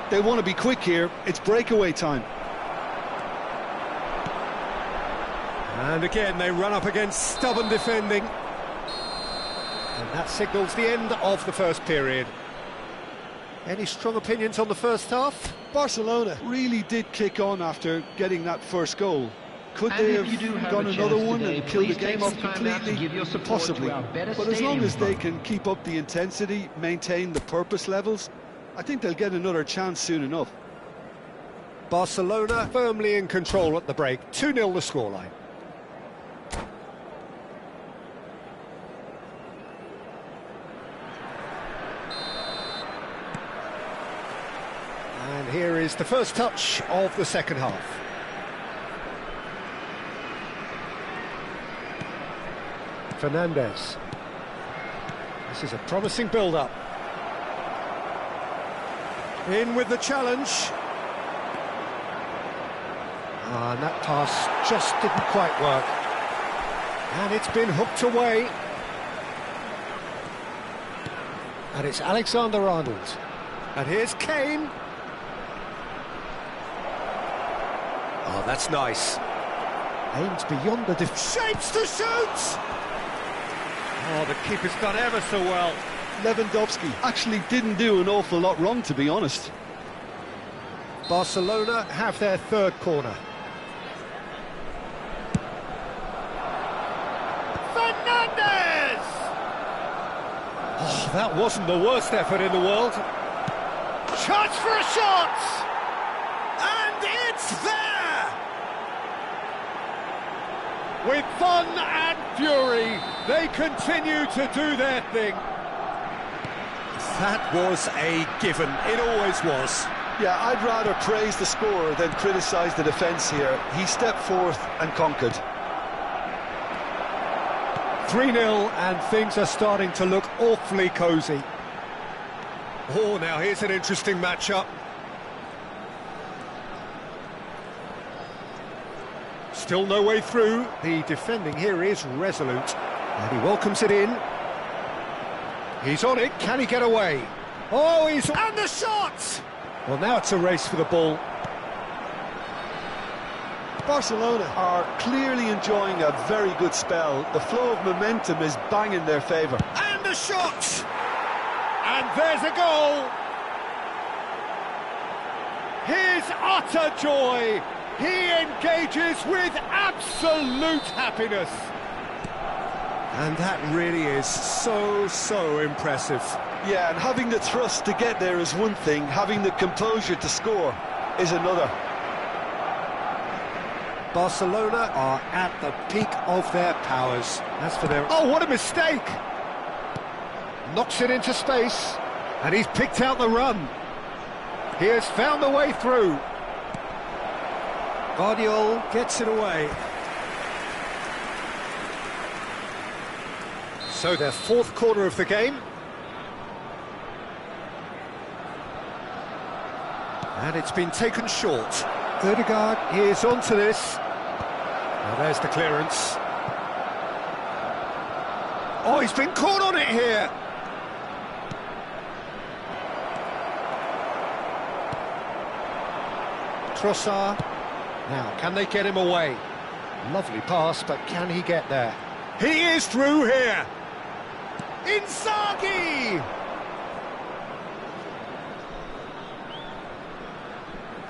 They want to be quick here. It's breakaway time. And again, they run up against stubborn defending. And that signals the end of the first period. Any strong opinions on the first half? Barcelona really did kick on after getting that first goal. Could And they if you have do gone have a another chance one today, and killed the please game take off some time out to completely? give your support Possibly. to our better But as long stadium as they fund. can keep up the intensity, maintain the purpose levels, I think they'll get another chance soon enough. Barcelona firmly in control at the break. 2-0 the scoreline. And here is the first touch of the second half. Fernandez. This is a promising build-up. In with the challenge. And that pass just didn't quite work. And it's been hooked away. And it's Alexander-Arnold. And here's Kane. Oh, that's nice. Aims beyond the shapes to shoot! Oh, the keeper's done ever so well. Lewandowski actually didn't do an awful lot wrong, to be honest. Barcelona have their third corner. Fernandez! Oh, that wasn't the worst effort in the world. Chance for a shot! And it's there! With fun and fury, they continue to do their thing. That was a given, it always was. Yeah, I'd rather praise the scorer than criticise the defence here. He stepped forth and conquered. 3-0 and things are starting to look awfully cosy. Oh, now here's an interesting matchup. Still no way through. The defending here is resolute. And he welcomes it in. He's on it. Can he get away? Oh, he's... And the shot! Well, now it's a race for the ball. Barcelona are clearly enjoying a very good spell. The flow of momentum is banging their favour. And the shot! And there's a goal! His utter joy! He engages with absolute happiness. And that really is so impressive. Yeah, and having the thrust to get there is one thing, having the composure to score is another. Barcelona are at the peak of their powers. As for their... Oh, what a mistake! Knocks it into space, and he's picked out the run. He has found a way through. Guardiola gets it away. So their fourth quarter of the game. And it's been taken short. Ødegaard is onto this. Now there's the clearance. Oh, he's been caught on it here. Trossard. Now, can they get him away? Lovely pass, but can he get there? He is through here. Inzaghi!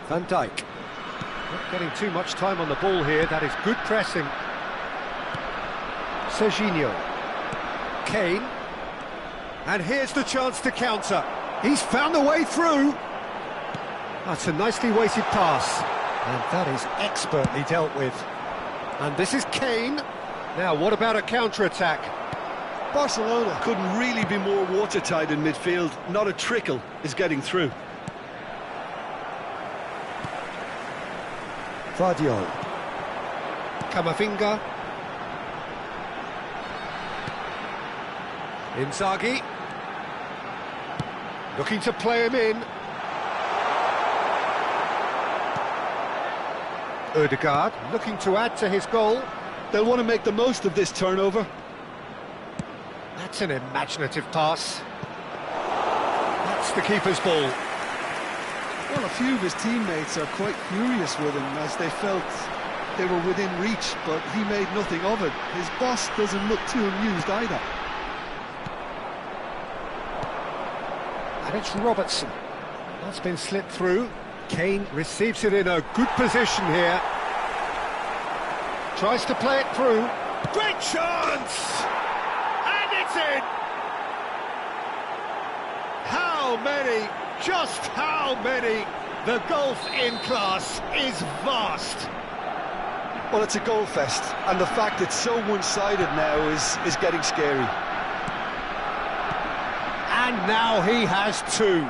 Van Dijk. Not getting too much time on the ball here. That is good pressing. Serginho. Kane. And here's the chance to counter. He's found a way through. That's a nicely weighted pass. And that is expertly dealt with. And this is Kane. Now, what about a counter-attack? Barcelona couldn't really be more watertight in midfield. Not a trickle is getting through. Vardiol. Camavinga. Inzaghi. Looking to play him in. Ødegaard looking to add to his goal. They'll want to make the most of this turnover. That's an imaginative pass. That's the keeper's ball. Well, a few of his teammates are quite furious with him as they felt they were within reach, but he made nothing of it. His boss doesn't look too amused either. And it's Robertson. That's been slipped through. Kane receives it in a good position here. Tries to play it through. Great chance! And it's in! How many? Just how many? The gulf in class is vast. Well, it's a goal fest, and the fact it's so one-sided now is getting scary. And now he has two.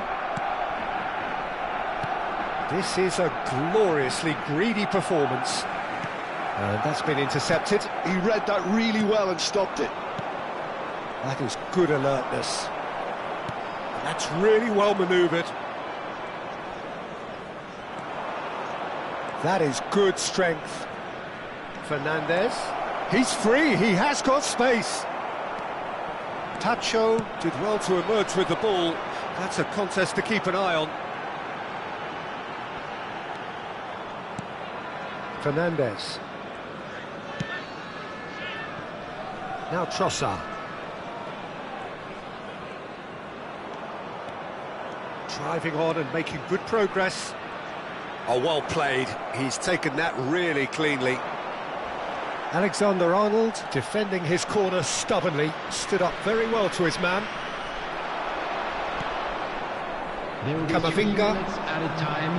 This is a gloriously greedy performance. And that's been intercepted. He read that really well and stopped it. That is good alertness. And that's really well manoeuvred. That is good strength. Fernandez. He's free, he has got space. Tacho did well to emerge with the ball. That's a contest to keep an eye on. Fernandez. Now Trossard. Driving on and making good progress. Oh, well played. He's taken that really cleanly. Alexander-Arnold defending his corner stubbornly. Stood up very well to his man. There will be 3 Camavinga. minutes added time.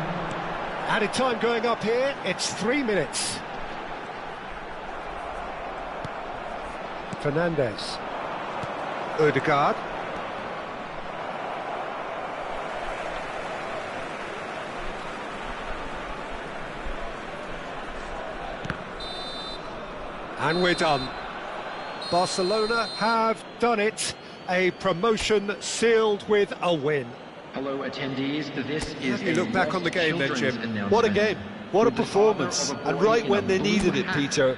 Added time going up here. It's 3 minutes. Fernandez. Ødegaard. And we're done. Barcelona have done it. A promotion sealed with a win. Hello, attendees. This is Have you look back on the game then, Jim? What a game, what a performance, and right when they needed it, Peter.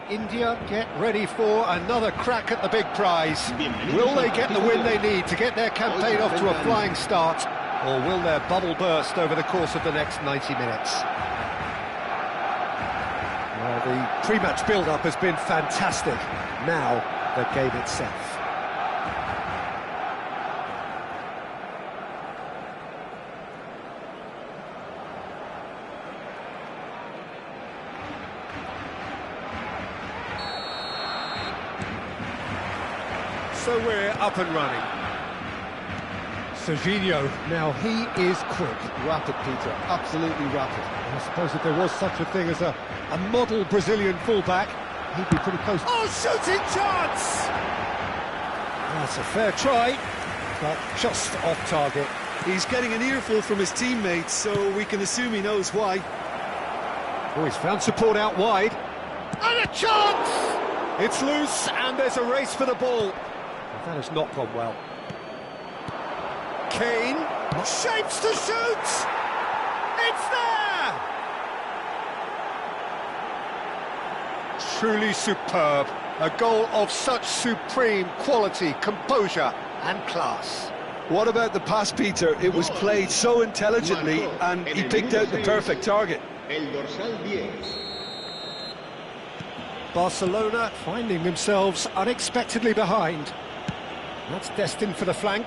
India get ready for another crack at the big prize. Will they get the win they need to get their campaign off to a flying start, or will their bubble burst over the course of the next 90 minutes? Well, the pre-match build-up has been fantastic. Now, the game itself. So we're up and running. Serginho, now he is quick. Rapid, Peter, absolutely rapid. I suppose if there was such a thing as a model Brazilian fullback, he'd be pretty close. Oh, shooting chance! That's a fair try, but just off target. He's getting an earful from his teammates, so we can assume he knows why. Oh, he's found support out wide. And a chance! It's loose, and there's a race for the ball. That has not gone well. Kane shapes to shoot! It's there! Truly superb. A goal of such supreme quality, composure and class. What about the pass, Peter? It was played so intelligently and he picked out the perfect target. Barcelona finding themselves unexpectedly behind. That's destined for the flank.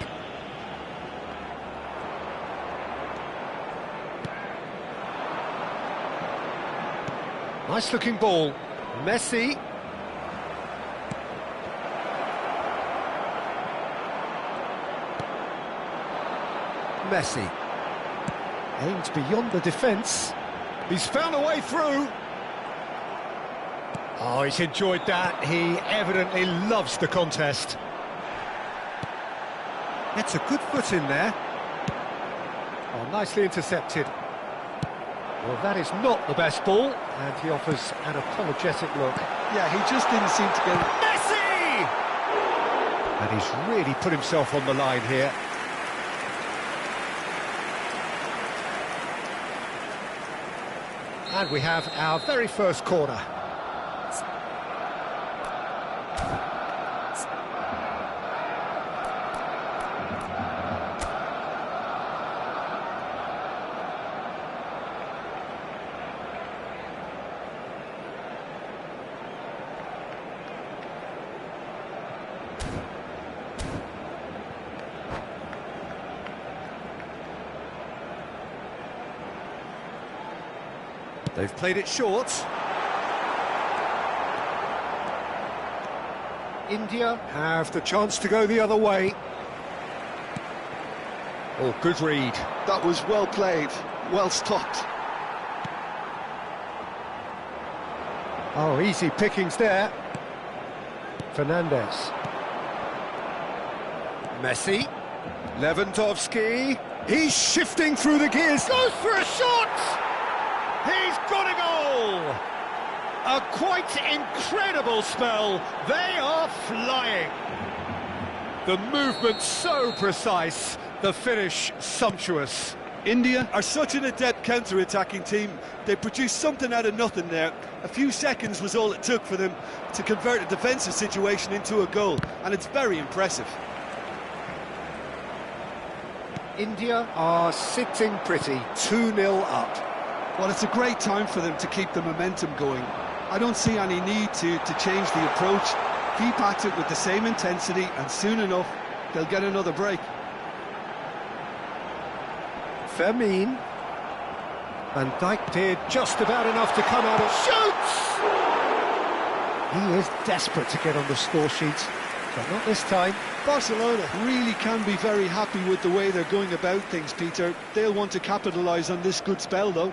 Nice looking ball. Messi. Messi. Aimed beyond the defence. He's found a way through. Oh, he's enjoyed that. He evidently loves the contest. Gets a good foot in there. Oh, nicely intercepted. Well, that is not the best ball, and he offers an apologetic look. Yeah, he just didn't seem to get it. Messi! And he's really put himself on the line here. And we have our very first corner. They've played it short. India have the chance to go the other way. Oh, good read. That was well played, well stopped. Oh, easy pickings there. Fernandez. Messi. Lewandowski. He's shifting through the gears. Goes for a shot! He's got a goal! A quite incredible spell. They are flying. The movement so precise, the finish sumptuous. India are such an adept counter-attacking team. They produced something out of nothing there. A few seconds was all it took for them to convert a defensive situation into a goal, and it's very impressive. India are sitting pretty, 2-0 up. Well, it's a great time for them to keep the momentum going. I don't see any need to change the approach. Keep at it with the same intensity, and soon enough, they'll get another break. Fermin. Van Dijk did just about enough to come out of... Shoots! He is desperate to get on the score sheet, but not this time. Barcelona really can be very happy with the way they're going about things, Peter. They'll want to capitalise on this good spell, though.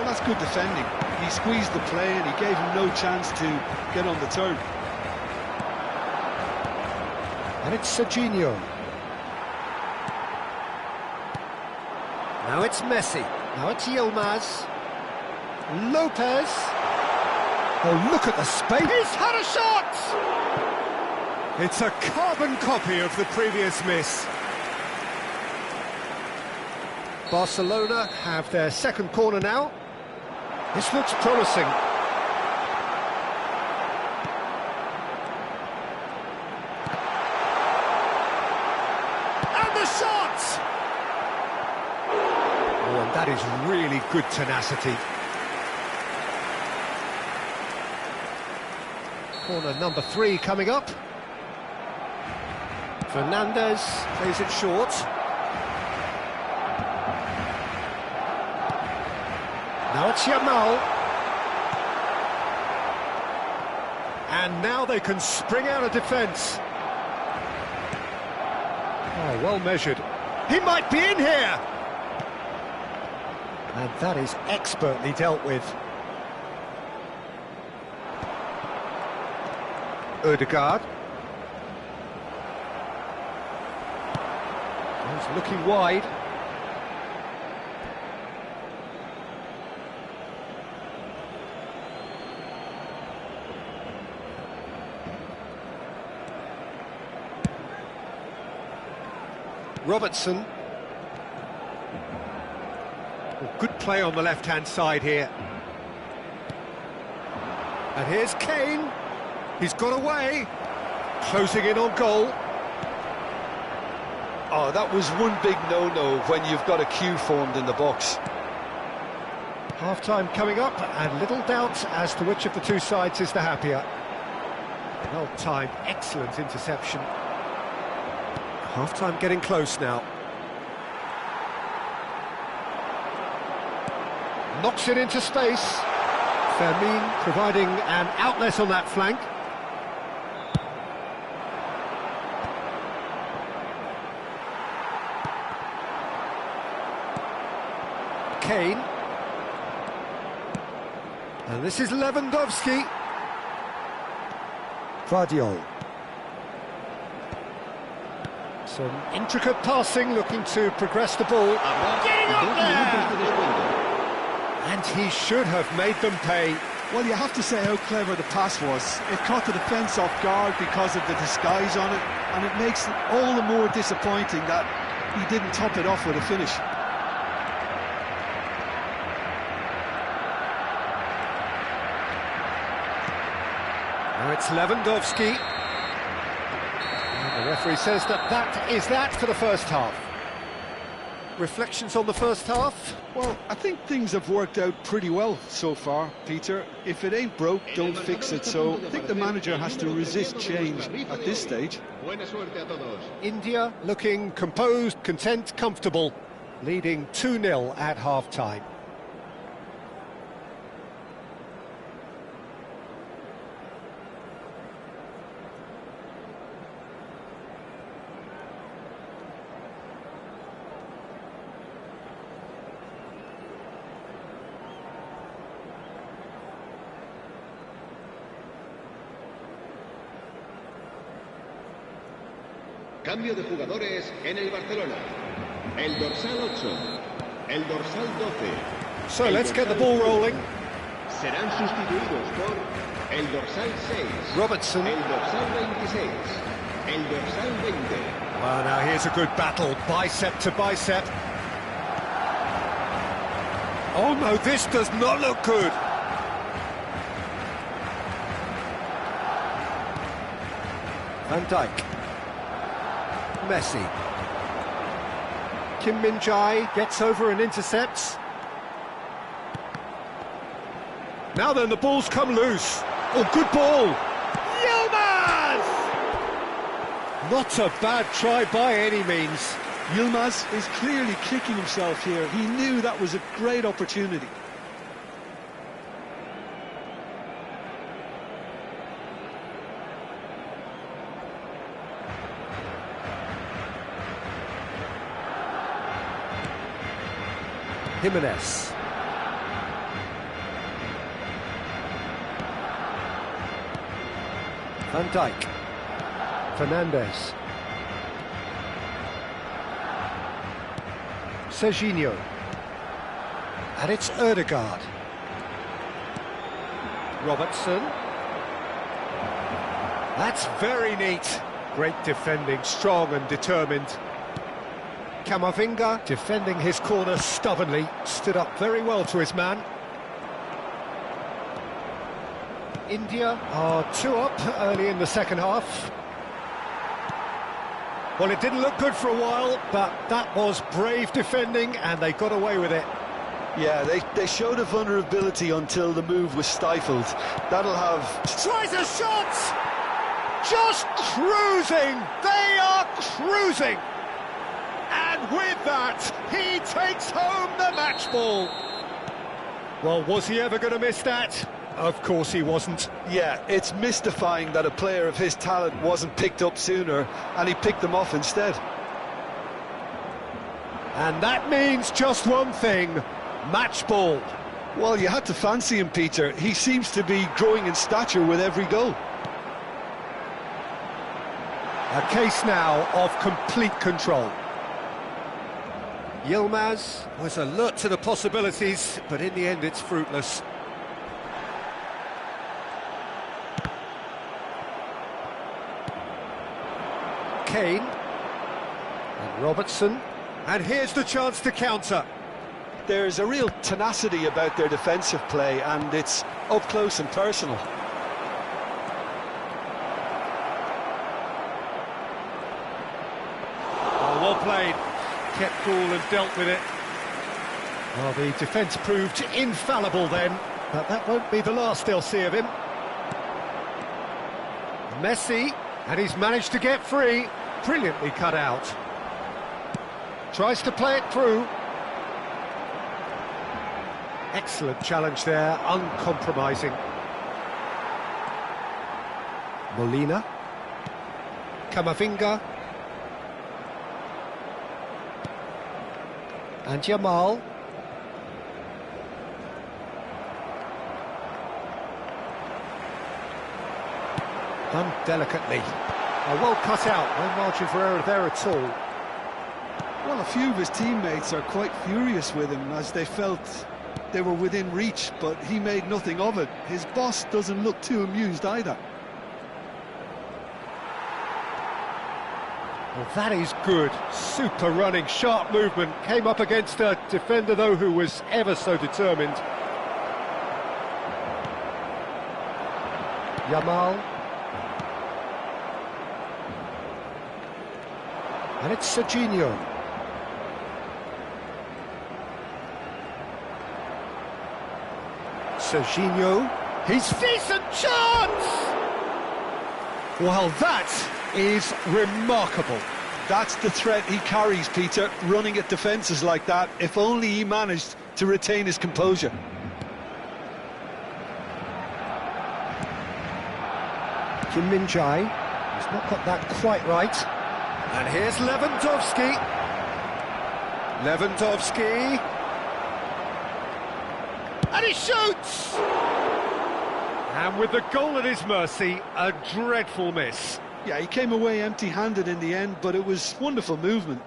That's good defending. He squeezed the play and he gave him no chance to get on the turn. And it's Serginho. Now it's Messi. Now it's Yilmaz. Lopez. Oh, look at the space. He's had a shot! It's a carbon copy of the previous miss. Barcelona have their second corner now. This looks promising. And the shot! Oh, and that is really good tenacity. Corner number 3 coming up. Fernandez plays it short. Now it's Yamal. And now they can spring out of defence. Oh, well measured. He might be in here! And that is expertly dealt with. Ødegaard. He's looking wide. Robertson. Oh, good play on the left-hand side here. And here's Kane. He's got away. Closing in on goal. Oh, that was one big no-no when you've got a queue formed in the box. Half-time coming up, and little doubt as to which of the two sides is the happier. Well-timed, excellent interception. Half-time getting close now. Knocks it into space. Fermin providing an outlet on that flank. Kane. And this is Lewandowski. Vardiol. Some intricate passing, looking to progress the ball. Getting up there! And he should have made them pay. Well, you have to say how clever the pass was. It caught the defence off guard because of the disguise on it, and it makes it all the more disappointing that he didn't top it off with a finish. Now it's Lewandowski. And the referee says that is that for the first half. Reflections on the first half? Well, I think things have worked out pretty well so far, Peter. If it ain't broke, don't fix it. So I think the manager has to resist change at this stage. India looking composed, content, comfortable, leading 2-0 at half-time. Cambio de jugadores en el Barcelona. El dorsal 8, el dorsal 12. So let's get the ball rolling. Serán sustituidos por el dorsal 6, Robertson. el dorsal 26, el dorsal 20. Well, now here's a good battle, bicep to bicep. Oh no, this does not look good. Van Dijk. Messi. Kim Min-jae gets over and intercepts. Now then, the ball's come loose. Oh, good ball. Yilmaz! Not a bad try by any means. Yilmaz is clearly kicking himself here. He knew that was a great opportunity. Jimenez. Van Dijk. Fernandez. Serginho. And it's Ødegaard. Robertson. That's very neat. Great defending, strong and determined. Camavinga defending his corner stubbornly, stood up very well to his man. India are 2 up early in the second half. Well, it didn't look good for a while, but that was brave defending and they got away with it. Yeah, they showed a vulnerability until the move was stifled. That'll have... Tries a shot! Just cruising! They are cruising! And with that, he takes home the match ball. Well, was he ever going to miss that? Of course he wasn't. Yeah, it's mystifying that a player of his talent wasn't picked up sooner, and he picked them off instead. And that means just one thing, match ball. Well, you had to fancy him, Peter. He seems to be growing in stature with every goal. A case now of complete control. Yilmaz was alert to the possibilities, but in the end it's fruitless. Kane and Robertson, and here's the chance to counter. There's a real tenacity about their defensive play, and it's up close and personal. Oh, well played, kept cool and dealt with it. Well, the defence proved infallible then, but that won't be the last they'll see of him. Messi, and he's managed to get free. Brilliantly cut out. Tries to play it through. Excellent challenge there, uncompromising. Molina. Camavinga. And Jamal. Done delicately. Oh, well cut out, no margin for error there at all. Well, a few of his teammates are quite furious with him as they felt they were within reach, but he made nothing of it. His boss doesn't look too amused either. Well, that is good. Super running, sharp movement. Came up against a defender, though, who was ever so determined. Jamal. And it's Serginho. Serginho. He's decent chance! Well, that is remarkable. That's the threat he carries, Peter, running at defences like that. If only he managed to retain his composure. Kim Min-jae. He's not got that quite right. And here's Lewandowski. Lewandowski. And he shoots! And with the goal at his mercy, a dreadful miss. Yeah, he came away empty-handed in the end, but it was wonderful movement.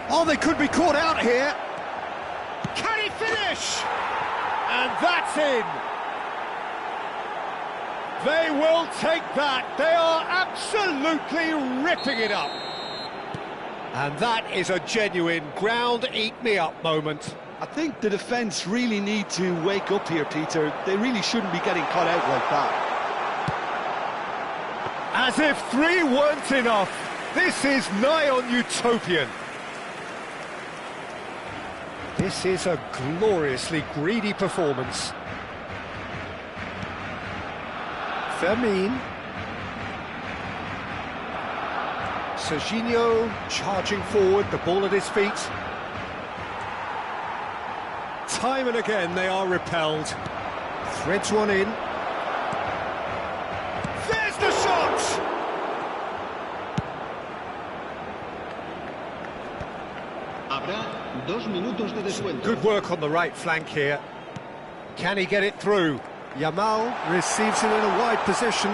Oh, they could be caught out here. Can he finish? And that's in. They will take that. They are absolutely ripping it up. And that is a genuine ground-eat-me-up moment. I think the defence really need to wake up here, Peter. They really shouldn't be getting caught out like that. As if 3 weren't enough. This is nigh on utopian. This is a gloriously greedy performance. Fermin. Serginho charging forward, the ball at his feet. Time and again they are repelled. Threads one in. There's the shot! Habrá 2 minutos de descuento. Good work on the right flank here. Can he get it through? Yamal receives it in a wide position.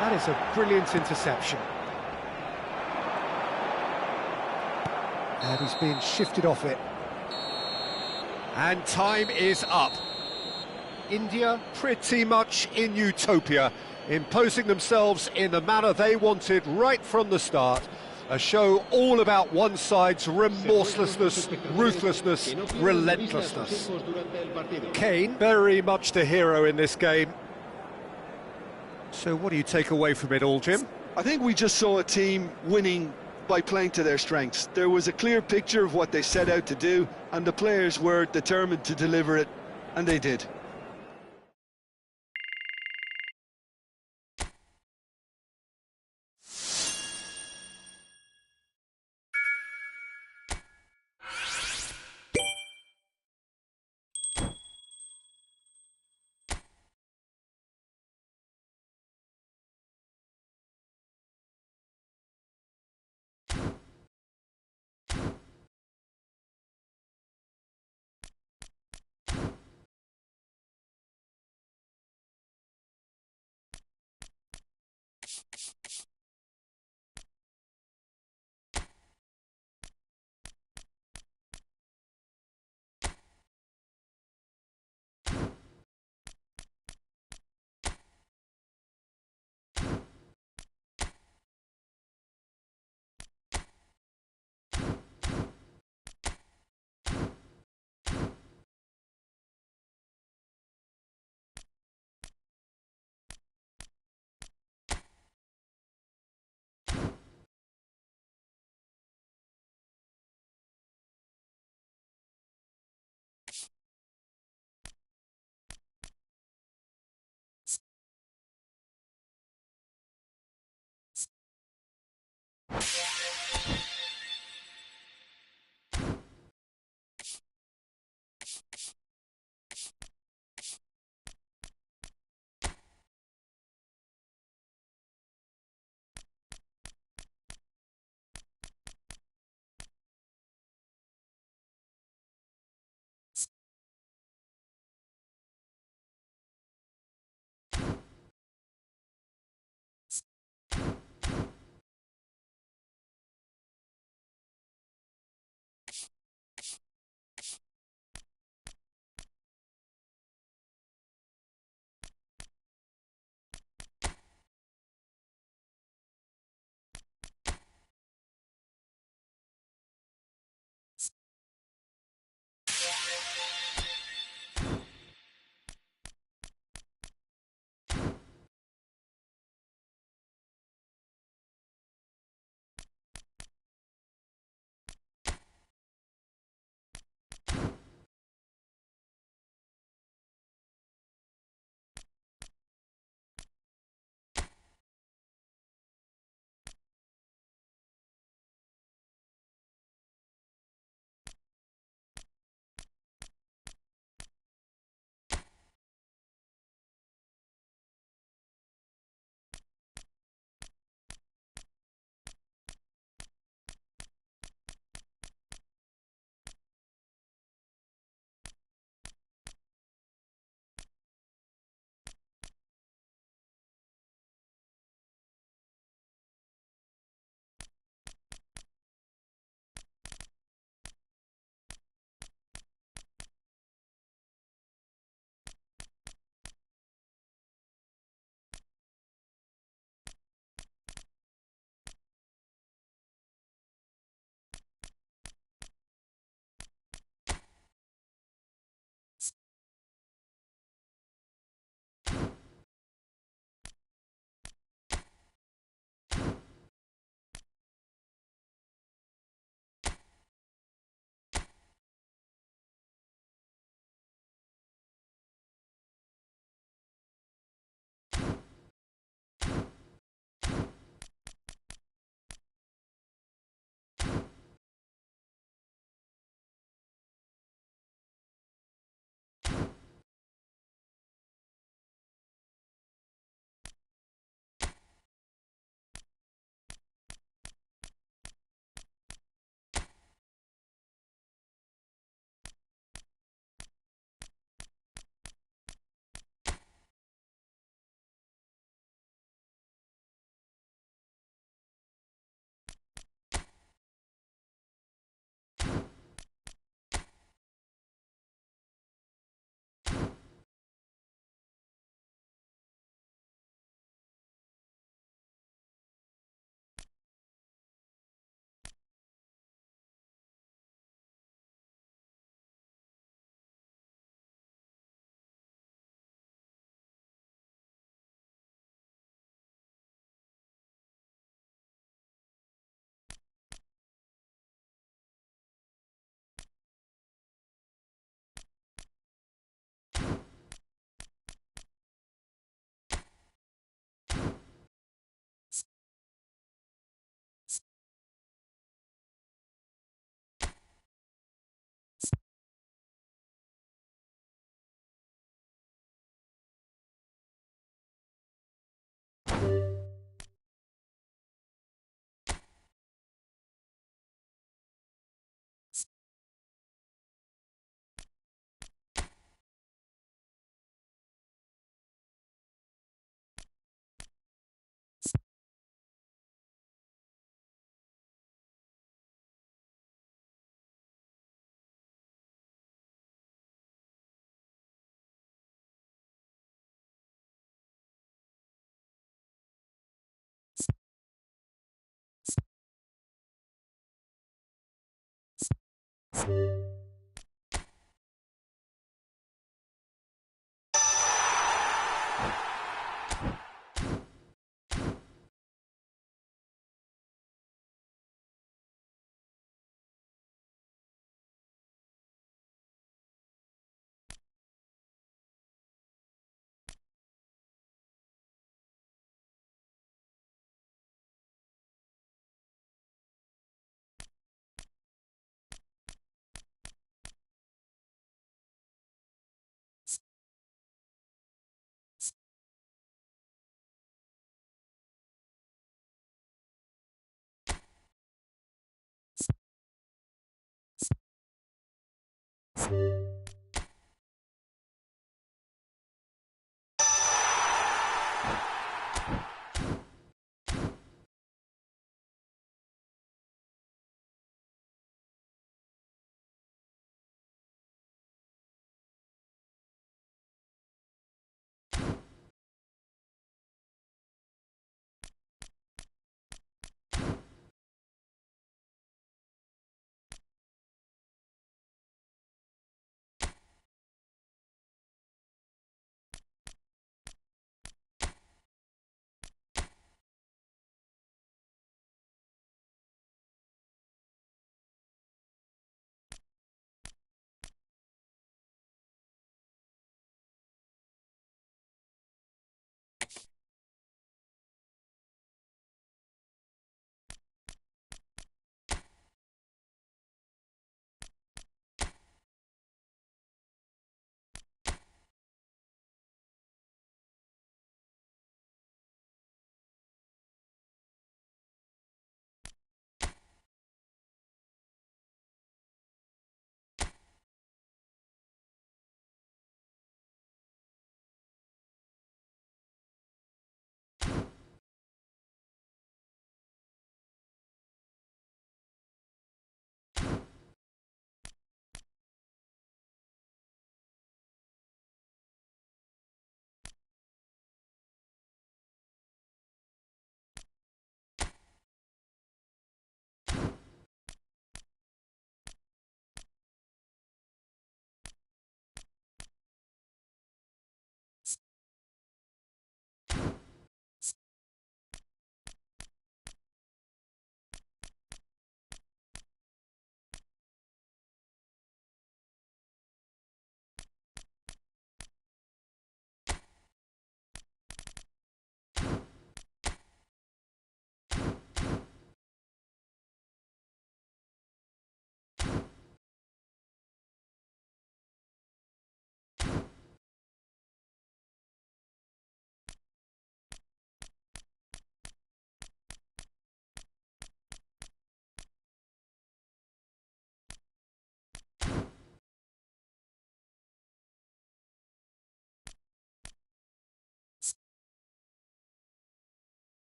That is a brilliant interception. And he's been shifted off it. And time is up. India pretty much in utopia, imposing themselves in the manner they wanted right from the start. A show all about one side's remorselessness, ruthlessness, relentlessness. Kane, very much the hero in this game. So what do you take away from it all, Jim? I think we just saw a team winning by playing to their strengths. There was a clear picture of what they set out to do, and the players were determined to deliver it, and they did. you